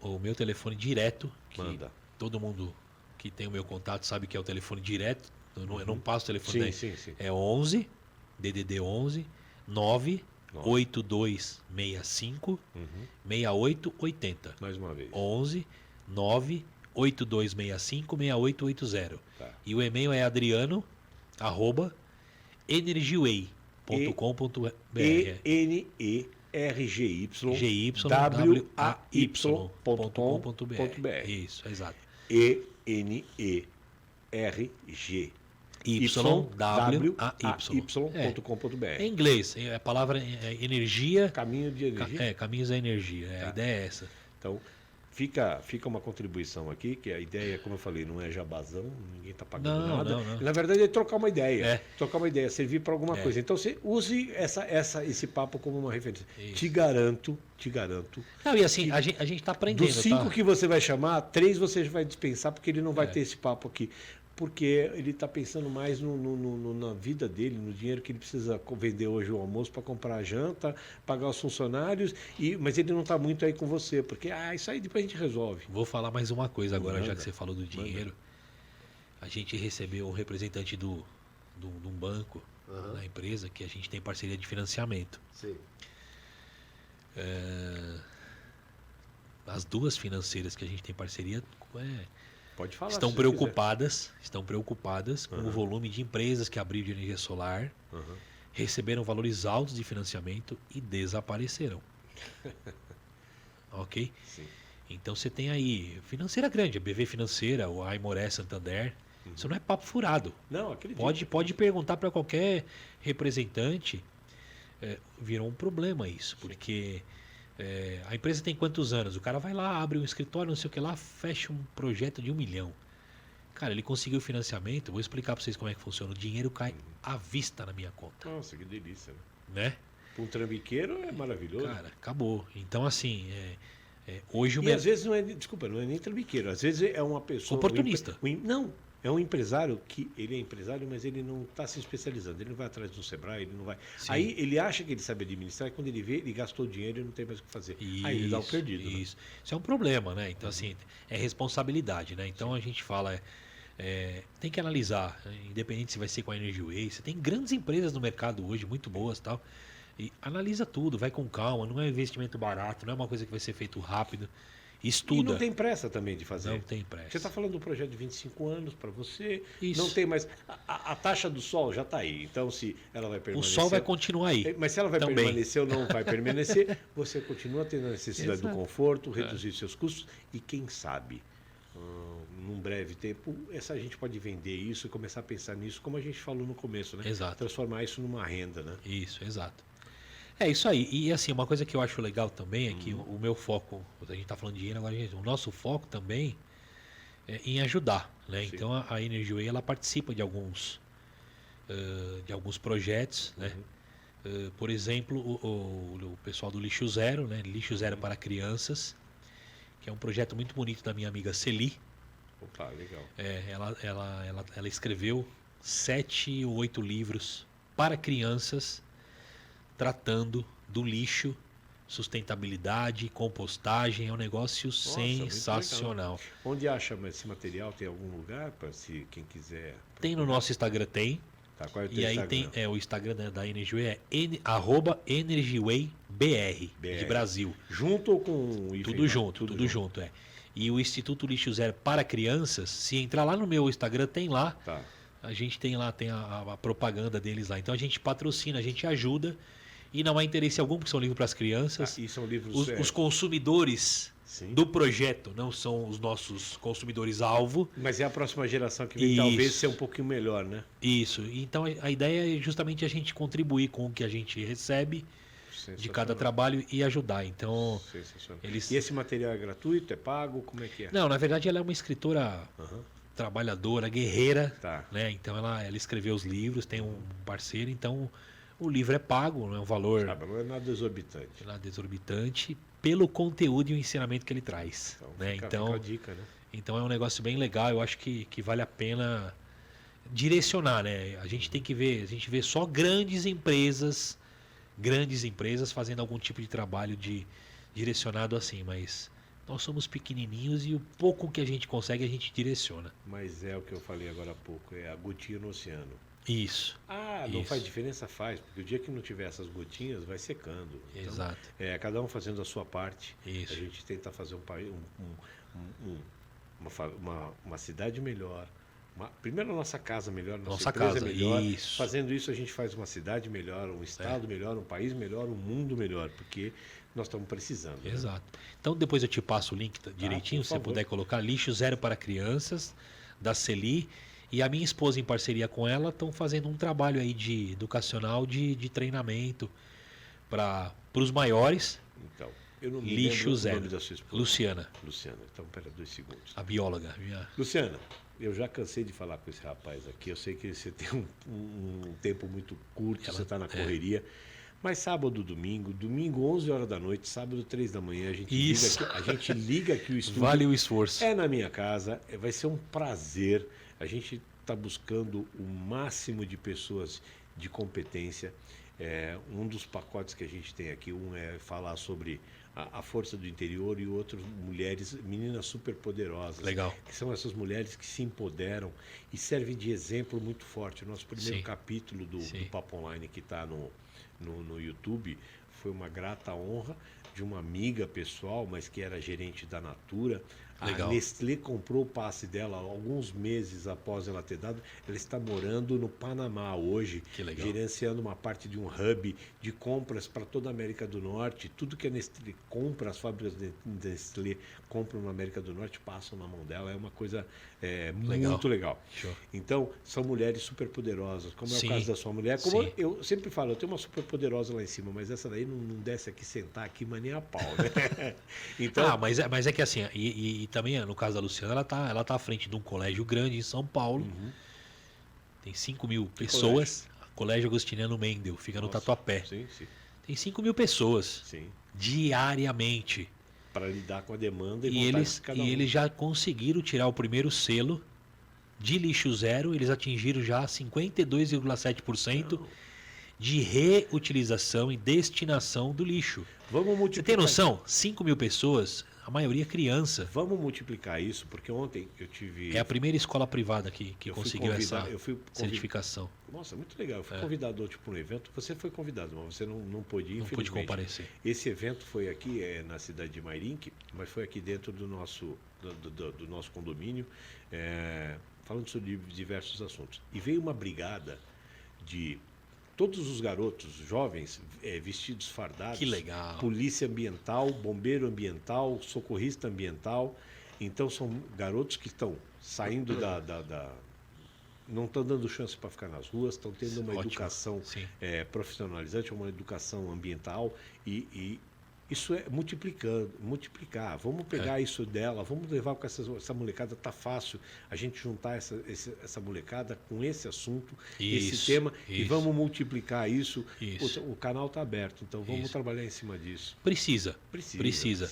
O meu telefone direto, que Manda. todo mundo que tem o meu contato sabe que é o telefone direto. Eu não passo o telefone daí. Sim, sim. É 11, DDD 11, 98265 6880. Mais uma vez. 11 98265 6880. Tá. E o e-mail é adriano@energiway.com.br. ENERGY.com.br. Isso, exato. ENERGY.com.br. É em inglês, a palavra é energia. Caminho de energia. Caminhos da energia. A ideia é essa. Então, fica uma contribuição aqui, que a ideia, como eu falei, não é jabazão, ninguém está pagando nada. Não. Na verdade, é trocar uma ideia. É. Trocar uma ideia, servir para alguma coisa. Então, você use esse papo como uma referência. Isso. Te garanto. Não, e assim, a gente está aprendendo. Dos 5 tá? que você vai chamar, 3 você vai dispensar, porque ele não vai ter esse papo aqui. Porque ele está pensando mais na vida dele, no dinheiro que ele precisa vender hoje o almoço para comprar a janta, pagar os funcionários, mas ele não está muito aí com você, porque isso aí depois a gente resolve. Vou falar mais uma coisa agora, Manda. já que você falou do dinheiro. A gente recebeu um representante de um banco da empresa, que a gente tem parceria de financiamento. Sim. As duas financeiras que a gente tem parceria Pode falar. estão se preocupadas com o volume de empresas que abriu de energia solar, quiser. receberam valores altos de financiamento e desapareceram. Ok? Sim. Então você tem aí financeira grande, a BV Financeira, o Aimoré Santander. Isso não é papo furado. Não, acredito. Pode perguntar para qualquer representante. Virou um problema isso, porque a empresa tem quantos anos? O cara vai lá, abre um escritório, não sei o que lá, fecha um projeto de 1 milhão. Cara, ele conseguiu financiamento, vou explicar para vocês como é que funciona. O dinheiro cai à vista na minha conta. Nossa, que delícia, né? Né? Para um trambiqueiro é maravilhoso. Cara, acabou. Então, assim, hoje o E às vezes não é nem trambiqueiro, às vezes é uma pessoa... Oportunista. Não, é um empresário que ele é empresário, mas ele não está se especializando, ele não vai atrás do Sebrae, ele não vai... Sim. Aí ele acha que ele sabe administrar, e quando ele vê, ele gastou dinheiro e não tem mais o que fazer. Aí ele dá o perdido. Né? Isso é um problema, né? Então, assim, é responsabilidade, né? Então a gente fala, tem que analisar, independente se vai ser com a Energy Way, você tem grandes empresas no mercado hoje, muito boas e tal, e analisa tudo, vai com calma, não é investimento barato, não é uma coisa que vai ser feito rápido, estuda. E não tem pressa também de fazer. Não tem pressa. Você está falando de um projeto de 25 anos para você, Isso. não tem mais... A taxa do sol já está aí, então se ela vai O permanecer... sol vai continuar aí. Mas se ela vai também. permanecer ou não vai permanecer, você continua tendo a necessidade do Exato. conforto, reduzir seus custos e quem sabe, num breve tempo, a gente pode vender isso e começar a pensar nisso, como a gente falou no começo, né? Exato. Transformar isso numa renda, né? Isso, exato. É isso aí. E assim, uma coisa que eu acho legal também é que o meu foco, a gente está falando de dinheiro agora, o nosso foco também é em ajudar, né? Sim. Então a Energy Way, ela participa de alguns projetos, né? Por exemplo, o pessoal do Lixo Zero, né? Lixo Zero para Crianças, que é um projeto muito bonito da minha amiga Celi. Opa, legal. Ela escreveu 7 ou 8 livros para crianças tratando do lixo, sustentabilidade, compostagem. É um negócio sensacional. Onde acha esse material? Tem algum lugar para se quem quiser? Tem no nosso Instagram, tem. Tá, qual é o teu E aí Instagram? tem o Instagram da Energy Way, @EnergyWayBR, de Brasil. Junto ou com o IFE? Tudo junto. E o Instituto Lixo Zero para Crianças, se entrar lá no meu Instagram, tem lá. Tá. A gente tem lá, tem a propaganda deles lá. Então a gente patrocina, a gente ajuda. E não há interesse algum, porque são livros para as crianças. E são livros... Os consumidores Sim. do projeto não são os nossos consumidores-alvo. Mas é a próxima geração que vem Isso. talvez ser um pouquinho melhor, né? Isso. Então a ideia é justamente a gente contribuir com o que a gente recebe de cada trabalho e ajudar. Então, Sensacional. eles... E esse material é gratuito, é pago? Como é que é? Não, na verdade ela é uma escritora Aham. trabalhadora, guerreira, Tá. né? Então ela escreveu os livros, tem um parceiro, então o livro é pago, não é um valor Sabe, não é nada exorbitante. nada exorbitante, pelo conteúdo e o ensinamento que ele traz. Então, Né? fica Então, a dica, né? então é um negócio bem legal, eu acho que vale a pena direcionar, né? A gente tem que ver, a gente vê só grandes empresas fazendo algum tipo de trabalho direcionado assim, mas nós somos pequenininhos e o pouco que a gente consegue a gente direciona. Mas é o que eu falei agora há pouco, é a gotinha no oceano. Isso. Ah, não Isso. faz diferença? Faz, porque o dia que não tiver essas gotinhas, vai secando. Então, Exato. cada um fazendo a sua parte, Isso. a gente tenta fazer um país, uma cidade melhor. Primeiro a nossa casa melhor, Nossa empresa casa, melhor. isso. Fazendo isso, a gente faz uma cidade melhor, um estado melhor, um país melhor, um mundo melhor, porque nós estamos precisando. Né? Exato. Então depois eu te passo o link direitinho, por se você favor. puder colocar Lixo Zero para Crianças, da Celi. E a minha esposa, em parceria com ela, estão fazendo um trabalho aí de educacional, de treinamento para os maiores. Então, eu não me Lixo lembro Zero. o nome da sua esposa. Luciana, Luciana, então pera 2 segundos. a bióloga. Luciana, eu já cansei de falar com esse rapaz aqui. Eu sei que você tem um tempo muito curto, você está na correria. Mas sábado, domingo 11 horas da noite, sábado 3 da manhã, a gente liga aqui o estúdio. Vale o esforço. É na minha casa, vai ser um prazer. A gente está buscando o máximo de pessoas de competência. Um dos pacotes que a gente tem aqui, um é falar sobre a força do interior e o outro meninas super poderosas. Legal. Que são essas mulheres que se empoderam e servem de exemplo muito forte. O nosso primeiro Sim. capítulo do Papo Online, que está no YouTube, foi uma grata honra de uma amiga pessoal, mas que era gerente da Natura. Legal. A Nestlé comprou o passe dela alguns meses após ela ter dado. Ela está morando no Panamá hoje, Que legal. gerenciando uma parte de um hub de compras para toda a América do Norte. Tudo que a Nestlé compra, as fábricas de Nestlé compram na América do Norte, passam na mão dela. É uma coisa muito legal. Show. Então, são mulheres super poderosas, como é Sim. o caso da sua mulher. Como Sim. eu sempre falo, eu tenho uma super poderosa lá em cima, mas essa daí não desce aqui sentar aqui, mas nem a pau, né? Então, mas é que assim, e também no caso da Luciana, ela tá à frente de um colégio grande em São Paulo. Tem 5 mil pessoas. Colégio Agostiniano Mendel, fica no nossa, Tatuapé. Sim. Tem 5 mil pessoas Sim. diariamente. Para lidar com a demanda E vontade de cada um. eles já conseguiram tirar o primeiro selo de lixo zero. Eles atingiram já 52,7% Não. de reutilização e destinação do lixo. Vamos Você multiplicar. tem noção? 5 mil pessoas, a maioria criança. Vamos multiplicar isso, porque ontem eu tive. É a primeira escola privada que eu fui conseguiu essa convidado- eu fui convid- certificação. Nossa, muito legal. Eu fui convidado ontem para um evento. Você foi convidado, mas você não pôde ir, Não pude infelizmente. comparecer. Esse evento foi aqui na cidade de Mairink, mas foi aqui dentro do nosso condomínio, falando sobre diversos assuntos. E veio uma brigada de todos os garotos jovens vestidos fardados. Que legal. Polícia ambiental, bombeiro ambiental, socorrista ambiental. Então são garotos que estão saindo não estão dando chance para ficar nas ruas, estão tendo uma Ótimo. educação Sim. profissionalizante, uma educação ambiental e isso é multiplicar. Vamos pegar isso dela, vamos levar com essa molecada. Tá fácil a gente juntar essa molecada com esse assunto, esse Isso, tema e isso. vamos multiplicar isso. Isso. O canal está aberto, então vamos Isso. trabalhar em cima disso. Precisa. Precisa.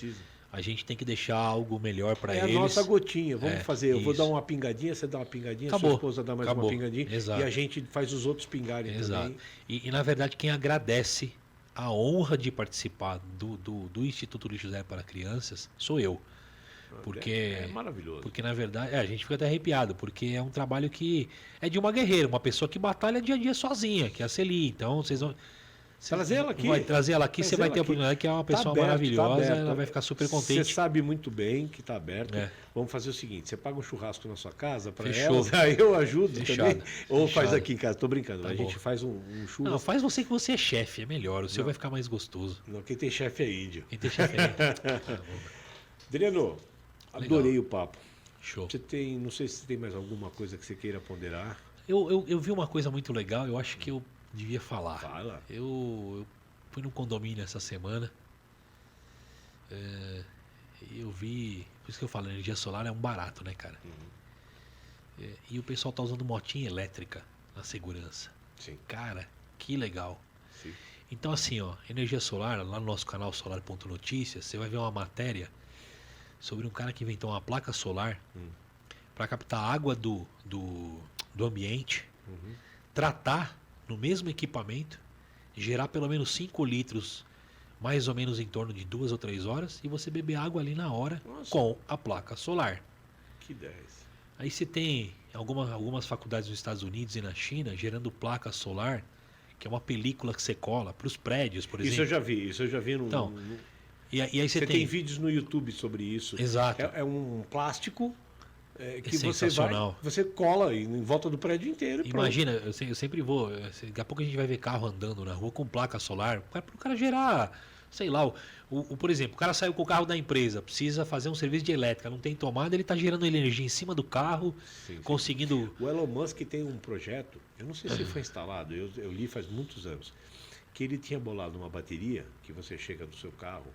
A gente tem que deixar algo melhor para É eles. a nossa gotinha, vamos fazer. Eu vou isso. dar uma pingadinha, você dá uma pingadinha, Acabou. sua esposa dá mais Acabou. uma pingadinha Exato. e a gente faz os outros pingarem Exato. também. E na verdade, quem agradece a honra de participar do Instituto Lixo Zero para Crianças sou eu. Porque, É maravilhoso. porque na verdade, a gente fica até arrepiado, porque é um trabalho que é de uma guerreira, uma pessoa que batalha dia a dia sozinha, que é a Celi. Então, vocês vão. Trazer ela aqui. Vai trazer ela aqui, Trazer você vai ela ter a aqui. oportunidade, que é uma Tá pessoa aberto, maravilhosa, tá aberto. ela vai ficar super Você contente. sabe muito bem que está aberto. É. Vamos fazer o seguinte: você paga um churrasco na sua casa para Fechou. elas, aí eu ajudo Fechado. também. Ou faz Fechado. aqui em casa. Tô brincando. Tá a bom. gente faz um Não, churrasco. faz você que você é chefe, é melhor. O seu Não. vai ficar mais gostoso. Não, quem tem chefe é índio. Quem tem chefe é. Adriano, adorei o papo. Show. Você tem, não sei se você tem mais alguma coisa que você queira ponderar. Eu vi uma coisa muito legal, eu acho que eu devia falar. Fala. Eu fui num condomínio essa semana. E eu vi. Por isso que eu falo, energia solar é um barato, né, cara? E o pessoal tá usando motinha elétrica na segurança. Sim, Cara, que legal. sim. Então assim, ó, energia solar, lá no nosso canal Solar.notícias, você vai ver uma matéria sobre um cara que inventou uma placa solar para captar água do ambiente, Uhum. tratar no mesmo equipamento, gerar pelo menos 5 litros, mais ou menos em torno de 2 ou 3 horas, e você beber água ali na hora Nossa. com a placa solar. Que 10. Aí você tem algumas faculdades nos Estados Unidos e na China gerando placa solar, que é uma película que você cola para os prédios, por Isso eu exemplo. já vi no. Então, no- E aí você Você tem tem. vídeos no YouTube sobre isso. Exato. É um plástico que Sensacional. você cola em volta do prédio inteiro e pronto. Imagina, eu sempre vou. Daqui a pouco a gente vai ver carro andando na rua com placa solar. Para o cara gerar, sei lá, por exemplo, o cara saiu com o carro da empresa, precisa fazer um serviço de elétrica, não tem tomada, ele está gerando energia em cima do carro, Sim, sim. conseguindo. O Elon Musk tem um projeto, eu não sei se foi instalado, eu li faz muitos anos, que ele tinha bolado uma bateria que você chega no seu carro.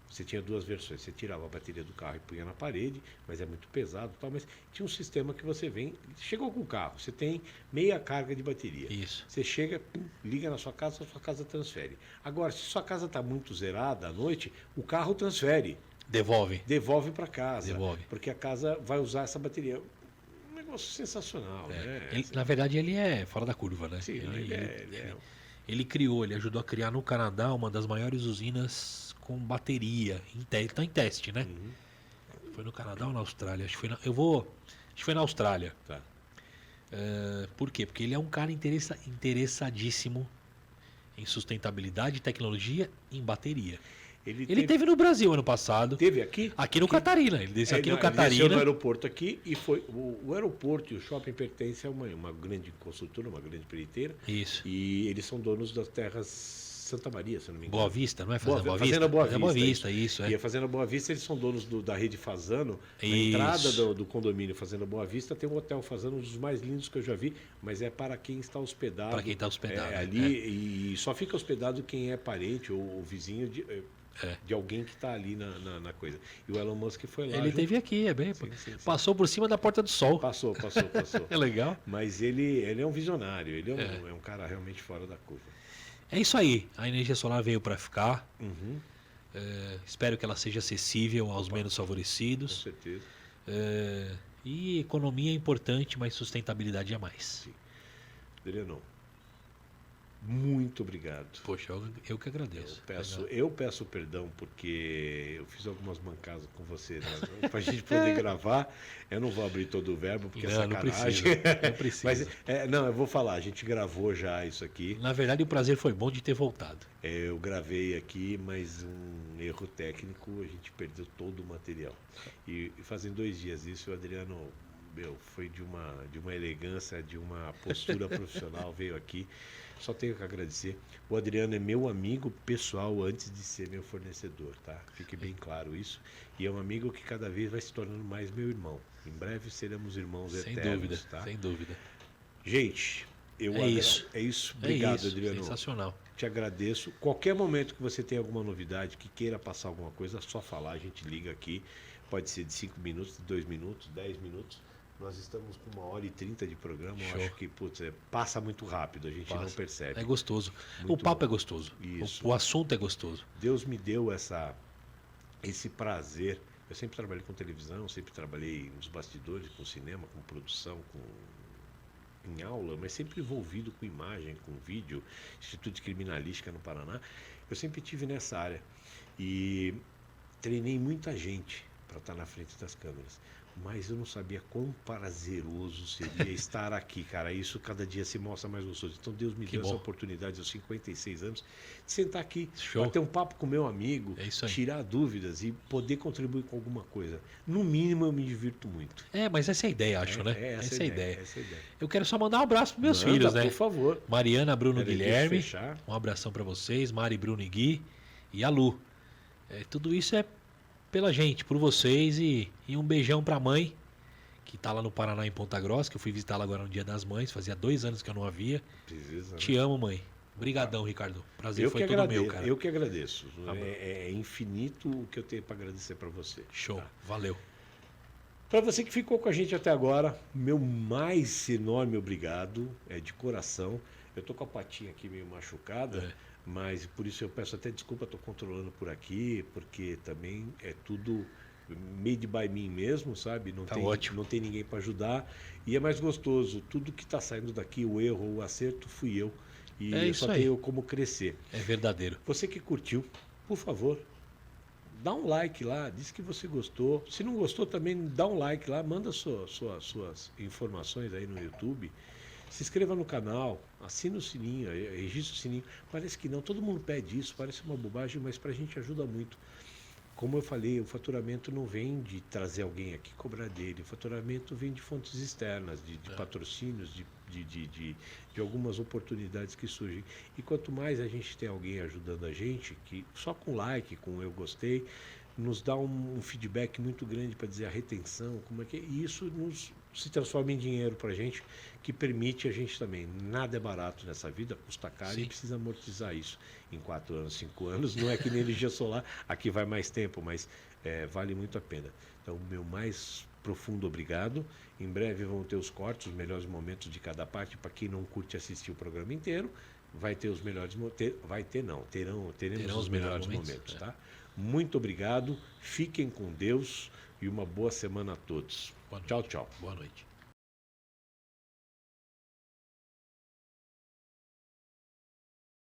Você tinha duas versões, você tirava a bateria do carro e punha na parede, mas é muito pesado e tal, mas tinha um sistema que você chegou com o carro, você tem meia carga de bateria. Isso. Você chega, pum, liga na sua casa transfere. Agora, se sua casa está muito zerada à noite, o carro transfere, devolve para casa, Devolve. porque a casa vai usar essa bateria. Um negócio sensacional, né? Na verdade, ele é fora da curva, né? Sim, Ele criou, ele ajudou a criar no Canadá uma das maiores usinas com bateria. Ele está em teste, né? Foi no Canadá ou na Austrália? Acho que foi acho que foi na Austrália. Tá. Por quê? Porque ele é um cara interessadíssimo em sustentabilidade, tecnologia e em bateria. Ele teve no Brasil ano passado. Teve aqui? Aqui no Catarina. Ele desceu aqui no Ele desceu Catarina. no aeroporto aqui e foi. O aeroporto e o shopping pertencem a uma grande construtora, uma grande empreiteira. Isso. E eles são donos das terras Santa Maria, se não me engano. Boa Vista, não é Fazenda Boa Vista? Fazenda Boa Fazenda Boa Vista, isso. E a Fazenda Boa Vista, eles são donos da rede Fazano. Na Isso. entrada do condomínio Fazenda Boa Vista tem um hotel Fazano, um dos mais lindos que eu já vi, mas é para quem está hospedado. Para quem está hospedado. Ali, e só fica hospedado quem é parente ou vizinho de alguém que está ali na coisa. E o Elon Musk foi lá. Ele esteve aqui, Sim. passou por cima da Porta do Sol. Passou. É legal. Mas ele é um visionário, ele é um cara realmente fora da curva. É isso aí. A energia solar veio para ficar. Uhum, Espero que ela seja acessível aos menos com favorecidos. certeza. E economia é importante, mas sustentabilidade é mais. Adriano, muito obrigado. Poxa, eu que agradeço. Eu peço perdão porque eu fiz algumas mancadas com você, né? Para a gente poder gravar. Eu não vou abrir todo o verbo porque é sacanagem. Não precisa. Mas eu vou falar. A gente gravou já isso aqui. Na verdade, o prazer foi bom de ter voltado. Eu gravei aqui, mas um erro técnico, a gente perdeu todo o material. E fazem 2 dias isso, o Adriano, foi de uma elegância, de uma postura profissional, veio aqui. Só tenho que agradecer. O Adriano é meu amigo pessoal antes de ser meu fornecedor, tá? Fique bem claro isso. E é um amigo que cada vez vai se tornando mais meu irmão. Em breve seremos irmãos eternos, tá? Sem dúvida. Gente, É isso. É isso. Obrigado, Adriano. Sensacional. Te agradeço. Qualquer momento que você tenha alguma novidade, que queira passar alguma coisa, é só falar, a gente liga aqui. Pode ser de 5 minutos, de 2 minutos, 10 minutos. Nós estamos com 1h30 de programa. Show. Eu acho que passa muito rápido, a gente não percebe. É gostoso. Muito o papo bom. é gostoso. Isso. O assunto é gostoso. Deus me deu esse prazer. Eu sempre trabalhei com televisão, sempre trabalhei nos bastidores, com cinema, com produção, em aula, mas sempre envolvido com imagem, com vídeo, Instituto de Criminalística no Paraná. Eu sempre tive nessa área e treinei muita gente para estar na frente das câmeras. Mas eu não sabia quão prazeroso seria estar aqui, cara. Isso cada dia se mostra mais gostoso. Então Deus me deu essa oportunidade aos 56 anos de sentar aqui, bater um papo com meu amigo, tirar dúvidas e poder contribuir com alguma coisa. No mínimo eu me divirto muito. Mas essa é a ideia, acho, né? Essa é a ideia. Eu quero só mandar um abraço para meus filhos, né? Por favor. Mariana, Bruno, Guilherme. Um abração para vocês, Mari, Bruno e Gui e a Lu. Tudo isso é pela gente, por vocês e um beijão pra mãe, que tá lá no Paraná, em Ponta Grossa, que eu fui visitá-la agora no Dia das Mães, fazia 2 anos que eu não a via. Precisa, né? Te amo, mãe. Obrigadão, Ricardo. Prazer foi todo meu, cara. Eu que agradeço. É infinito o que eu tenho para agradecer para você. Show, valeu. Para você que ficou com a gente até agora, meu mais enorme obrigado, de coração. Eu tô com a patinha aqui meio machucada, mas por isso eu peço até desculpa, estou controlando por aqui, porque também é tudo made by mim mesmo, sabe? Tá ótimo. Não tem ninguém para ajudar. E é mais gostoso, tudo que está saindo daqui, o erro ou o acerto, fui eu. E eu só tenho como crescer. É verdadeiro. Você que curtiu, por favor, dá um like lá, diz que você gostou. Se não gostou também, dá um like lá, manda suas informações aí no YouTube. Se inscreva no canal, assina o sininho, registra o sininho. Parece que não, todo mundo pede isso, parece uma bobagem, mas para a gente ajuda muito. Como eu falei, o faturamento não vem de trazer alguém aqui cobrar dele, o faturamento vem de fontes externas, de patrocínios, de algumas oportunidades que surgem. E quanto mais a gente tem alguém ajudando a gente, que só com like, com eu gostei, nos dá um feedback muito grande para dizer a retenção, como é que é, e isso se transforma em dinheiro para a gente, que permite a gente também. Nada é barato nessa vida, custa caro e precisa amortizar isso em 4 anos, 5 anos. Não é que nem energia solar, aqui vai mais tempo, mas vale muito a pena. Então, meu mais profundo obrigado. Em breve vão ter os cortes, os melhores momentos de cada parte. Para quem não curte assistir o programa inteiro, vai ter os melhores momentos. Teremos os melhores momentos, tá? Muito obrigado, fiquem com Deus e uma boa semana a todos. Tchau, tchau. Boa noite.